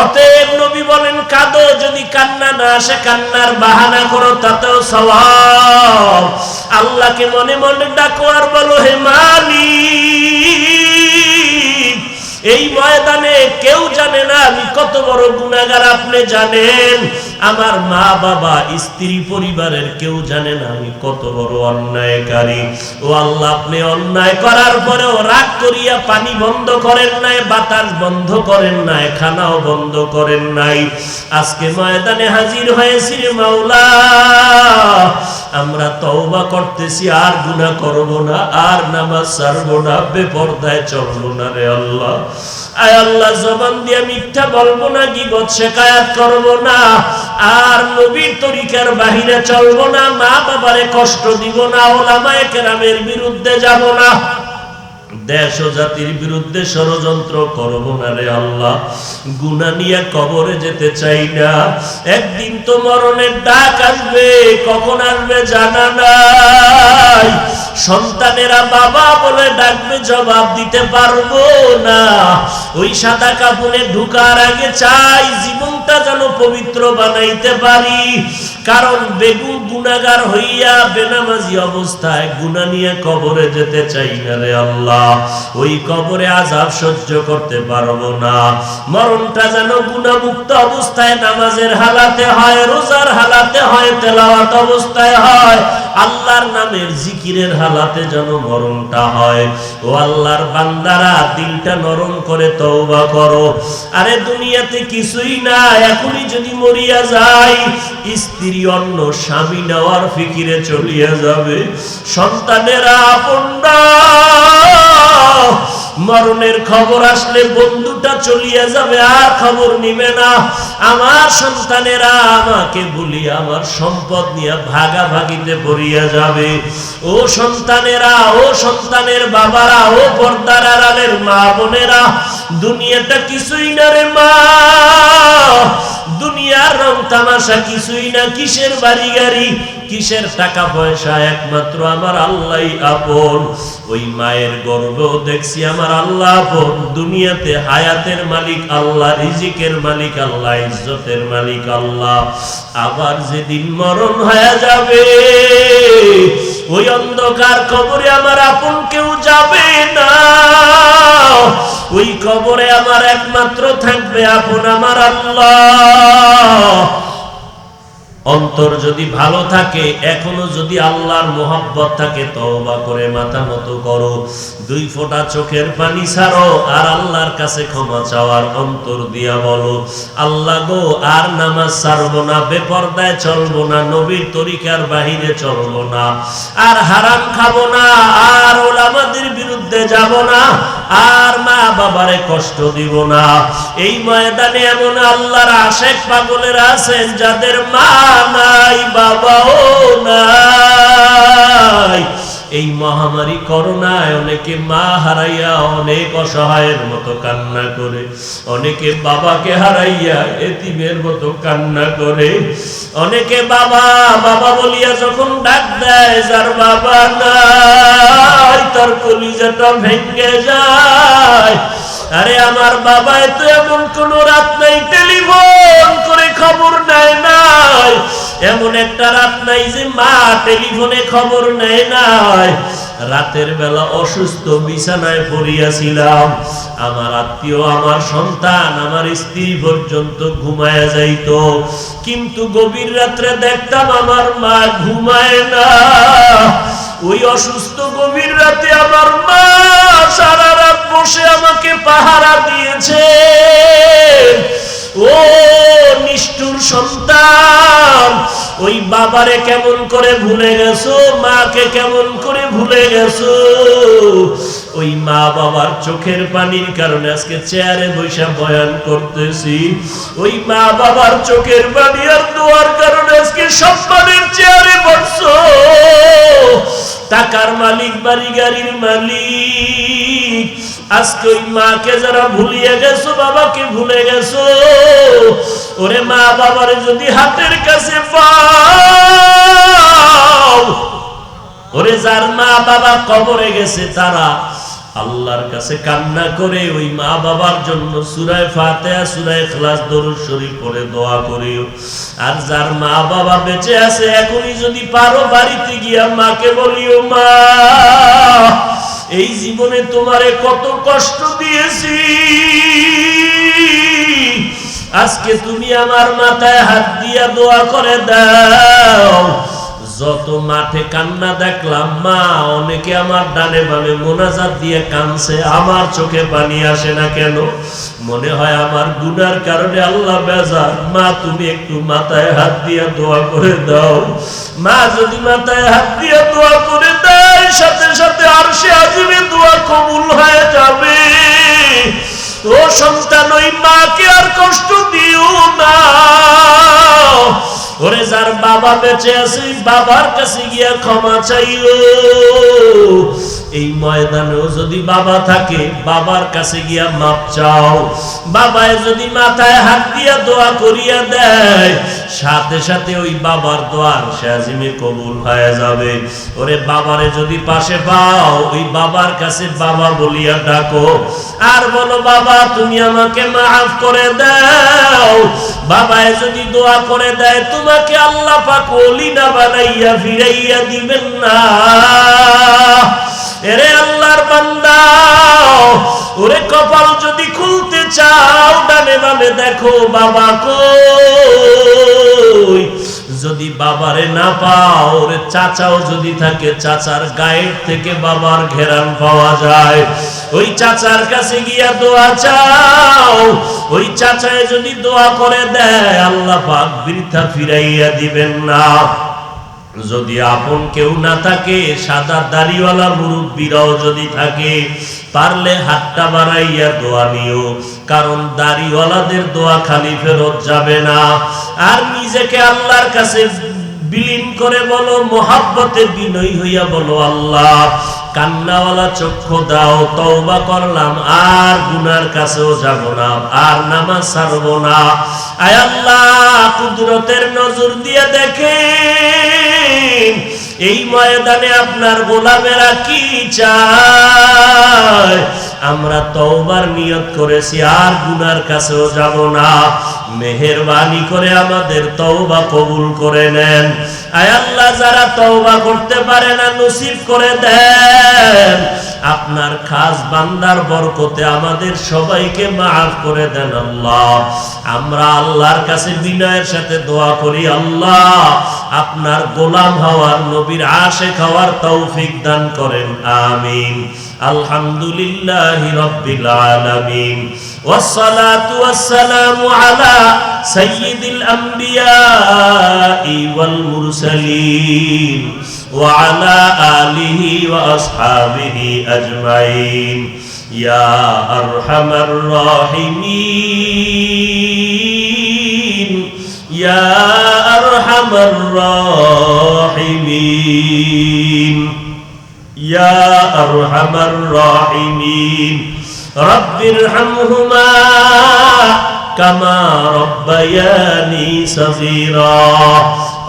অতএব নবী বলেন, কাঁদো, যদি কান্না না আসে কান্নার বাহানা করো, তাতেও সওয়াব। আল্লাহকে মনে মনে ডাকো আর বলো, হে মালিক, এই ময়দানে কেউ জানে না আমি কত বড় গুনাহগার, আপনি জানেন। আমার মা বাবা স্ত্রী পরিবারের কেউ জানে না আমি কত বড় অন্যায়কারী। ও আল্লাহ, আপনি অন্যায় করার পরেও রাগ করিয়া পানি বন্ধ করেন নাই, বাতাস বন্ধ করেন নাই, খানাও বন্ধ করেন নাই। আজকে ময়দানে হাজির হয়েছি রে মাওলা, আমরা তওবা করতেছি, আর গুনাহ করব না, আর নামাজ ছাড়ব না, বেপরদায় চলব না রে আল্লাহ। আয় আল্লাহ, জবান দিয়ে মিথ্যা বলবো না, গীবত শিকায়াত করব না, আর নবীর তরিকার বাহিরে চলব না, মা বাবারে কষ্ট দিব না, ওলামায়ে কেরামের বিরুদ্ধে যাব না, দেশ ও জাতির বিরুদ্ধে ষড়যন্ত্র করব না রে আল্লাহ। গুনাহ নিয়ে কবরে যেতে চাই না। একদিন তো মরণের ডাক আসবে, কখন আসবে জানা নাই। সন্তানেরা বাবা বলে ডাকবে, জবাব দিতে পারবো না। ওই সাদা কাপড়ে ঢুকার আগে চাই জীবনটা যেন পবিত্র বানাইতে পারি। কারণ বেগুন গুনাহগার হইয়া বেনামাজি অবস্থায় গুনাহ নিয়ে কবরে যেতে চাই না রে আল্লাহ। ওই কবরে আযাব সহ্য করতে পারবো না। মরণটা যেন গুনাহমুক্ত অবস্থায় নামাজের হালাতে হয়, রোজার হালাতে হয়, তেলাওয়াত অবস্থায় হয়, আল্লাহর নামের জিকিরের হালাতে যেন মরণটা হয়। ও আল্লাহর বান্দারা, দিলটা নরম করে তওবা করো। আরে দুনিয়াতে কিছুই না, এখনই যদি মরিয়া যায়, স্ত্রী অন্য স্বামী নেওয়ার ফিকিরে চলিয়া যাবে, সন্তানেরা আপনরা মরণের খবর আসলে বন্ধুটা চলিয়া যাবে, আর খবর নিবে না। আমার সন্তানেরা আমাকে বলি আমার সম্পদ নিয়ে ভাগাভাগিতে পড়িয়া যাবে। ও সন্তানেরা, ও সন্তানের বাবারা, ও পর্দার আড়ালের মা বোনেরা, দুনিয়াটা কিছুই না রে মা, দুনিয়ার রং তামাশা কিছুই না। কিসের বাড়ি গাড়ি, কিসের টাকা পয়সা, একমাত্র আমার আল্লাহই আপন। ওই মায়ের গর্ভেও দেখছি আমার আল্লাহ আপন। দুনিয়াতে হায়াতের মালিক আল্লাহ, রিজিকের মালিক আল্লাহ, ইজ্জতের মালিক আল্লাহ। আবার যেদিন মরণ হয়ে যাবে, ওই অন্ধকার কবরে আমার আপন কেউ যাবে না। ওই কবরে আমার একমাত্র থাকবে আপন আমার আল্লাহ। অন্তর যদি ভালো থাকে, এখনো যদি আল্লাহর মোহাব্বত থাকে, তওবা করে মাথা নত করো, 2 ফোঁটা চোখের পানি ছাড়ো, আর আল্লাহর কাছে ক্ষমা চাওয়ার অন্তর দিয়া বলো, আল্লাহ গো, আর নামাজ ছাড়বো না, বেপরদায় চলবো না, নবীর তরিকার বাহিরে চলবো না, আর হারাম খাবো না, আর ওলামাদের বিরুদ্ধে যাব না, আর মা বাবারে কষ্ট দিব না। এই ময়দানে এমন আল্লাহর আশেক পাগলেরা আছেন যাদের মা নাই, বাবাও নাই। এই মহামারী করোনায় অনেকে মা হারাইয়া অনেক অসহায়ের মতো কান্না করে, অনেকে বাবাকে হারাইয়া এতিমের মতো কান্না করে, অনেকে বাবা বাবা বলিয়া যখন ডাক দেয়, যার বাবা নাই তার কলিজাটা ভেঙে যায়। আরে আমার বাবায় তো এমন কোন রাত নাই টেলিফোন করে খবর নেয় নাই, এমন একটা রাত নাই যে মা টেলিফোনে খবর নেয় নাই। রাতের বেলা অসুস্থ বিছানায় পড়িয়াছিলাম, আমার আত্মীয়, আমার সন্তান, আমার স্ত্রী পর্যন্ত ঘুমায় যাইত, কিন্তু গভীর রাত্রে দেখতাম আমার মা ঘুমায় না। ওই অসুস্থ গভীর রাতে আমার মা সারা রাত বসে আমাকে পাহারা দিয়েছে। ও নিষ্ঠুর সন্তান, ওই বাবারে কেমন করে ভুলে গেছো, মাকে কেমন করে ভুলে গেছো। ওই মা বাবার চোখের পানির কারণে আজকে চেয়ারে বৈশা বয়ান করতেছি। ওই মা বাবার চোখের পানি আর দোয়ার কারণে আজকে সম্মানের চেয়ারে বসছো। টাকার মালিক, বাড়ি গাড়ির মালিক, আজকে ওই মাকে যারা ভুলিয়ে গেছো, বাবাকে ভুলে গেছো। ওরে মা বাবারে যদি হাতের কাছে পাও, ওরে যার মা বাবা কবরে গেছে তারা আল্লাহর কাছে কান্না করে ওই মা বাবার জন্য সূরা ফাতিহা, সূরা ইখলাস, দরুদ শরীফ পড়ে দোয়া করিও। আর যার মা বাবা বেঁচে আছে এখনই যদি পারো বাড়িতে গিয়া মাকে বলিও, মা এই জীবনে তোমারে কত কষ্ট দিয়েছি, আজকে তুমি আমার মাথায় হাত দিয়া দোয়া করে দাও। যত মাঠে কান্না দেখলাম মা, অনেকে আমার ডানে বামে মোনাজাত দিয়ে কাঁদছে, আমার চোখে পানি আসে না কেন? মনে হয় আমার গুনার কারণে আল্লাহ বেজার। মা তুমি একটু মাথায় হাত দিয়া দোয়া করে দাও। মা যদি মাথায় হাত দিয়া দোয়া করে দেয়, সাথে সাথে আরশে আজিমে দোয়া কবুল হয়ে যাবে। ও সন্তান, ওই মাকে আর কষ্ট দিও না। ওরে যার বাবা বেঁচে আছে বাবার কাছে গিয়া ক্ষমা চাইও। এই ময়দানেও যদি বাবা থাকে বাবার কাছে গিয়া মাপ চাও। বাবায় যদি মাথায় হাত দিয়া দোয়া করিয়া দেয়, সাথে সাথে ওই বাবার দোয়ার শাজিমে কবুল হয়ে যাবে। ওরে বাবারে যদি পাশে পাও, ওই বাবার কাছে বাবা বলিয়া ডাকো আর বলো, বাবা তুমি আমাকে মাফ করে দাও। বাবায় যদি দোয়া করে দেয়, তোমাকে আল্লাহ পাক ওলি না বানাইয়া ফিরাইয়া দিবেন না। এরে আল্লাহর বান্দা, ওরে কপাল যদি খুলতে চাও, ডানে বামে দেখো বাবা কই। যদি বাবারে না পাও, ওরে চাচাও যদি থাকে, চাচার গায়ের থেকে বাবার ঘেরান পাওয়া যায়, ওই চাচার কাছে গিয়া দোয়া চাও। ওই চাচায় যদি দোয়া করে দেয়, আল্লাহ পাক বৃথা ফিরাইয়া দিবেন না। যদি আপন কেউ না থাকে, সাদা দাড়িওয়ালা মুরব্বীরাও যদি থাকে, পারলে হাতটা বাড়াইয়া দোয়া নিও, কারণ দাড়িওয়ালাদের দোয়া খালি ফেরত যাবে না। আর নিজেকে আল্লাহর কাছে বিলীন করে বলো, মোহাব্বতে বিনয়ী হইয়া বলো, আল্লাহ কান্নাওয়ালা চক্ষু দাও, তওবা করলাম, আর গুনার কাছেও যাব না, আর নামাজ ছাড়ব না। আয় আল্লাহ কুদরতের নজর দিয়ে দেখেন এই ময়দানে আপনার গোলামেরা কি চায়। আমরা তওবার নিয়ত করেছি, আর গুনার কাছেও যাব না। মেহেরবানি করে আমাদের তওবা কবুল করে নেন। আয় আল্লাহ যারা তওবা করতে পারে না, নসিব করে দেন। আপনার খাস বান্দার বরকতে আমাদের সবাইকে মাফ করে দেন আল্লাহ। আমরা আল্লাহর কাছে বিনয়ের সাথে দোয়া করি, আল্লাহ আপনার গোলাম হওয়ার, নবীর আশিক হওয়ার তৌফিক দান করেন, আমিন। আলহামদুলিল্লাহি রাব্বিল আলামিন, ওয়াসসালাতু ওয়াসসালামু আলা সাইয়্যিদিল আমবিয়াই ওয়াল মুরসালিন ওয়া আলা আলিহি ওয়া আসহাবিহি আজমাইন। ইয়া আরহামার রাহিমিন, ইয়া আরহামার রাহিমিন, ইয়া আরহামার রাহিমিন। রব্বিরহামহুমা কামা রব্বায়ানি সগীরা।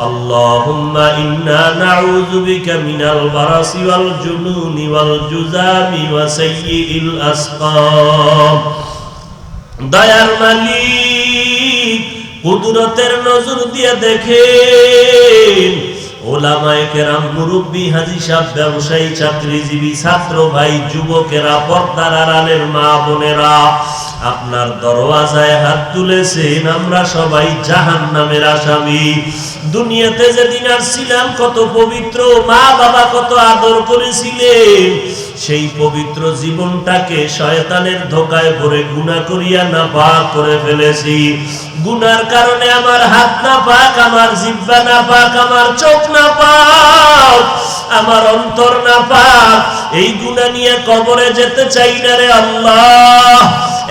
আল্লাহুম্মা ইন্না নাউযু বিকা মিনাল বারাসি ওয়াল জুনুনি ওয়াল জুযামি ওয়া সাইয়্যিল আসকাম। দয়ার মালিক কুদরতের নজর দিয়ে দেখেন ওলামায়ে কেরাম, মুরব্বী, হাজী সাহেব, ব্যবসায়ী, চাকরিজীবী, ছাত্র ভাই, যুবকেরা, পর্দার আড়ালের মা বোনেরা, আপনার দরওয়াজায় হাত তুলেছেন। আমরা সবাই জাহান্নামের আসামি। দুনিয়াতে যেদিন আসছিলাম কত পবিত্র, মা বাবা কত আদর করেছিলেন, সেই পবিত্র জীবনটাকে শয়তানের ধোকায় পড়ে গুনাহ করিয়া নাপাক করে ফেলেছি। গুনার কারণে আমার হাত নাপাক, আমার জিহ্বা নাপাক, আমার চোখ নাপাক, আমার অন্তর নাপাক। এই গুনাহ নিয়ে কবরে যেতে চাই না রে আল্লাহ।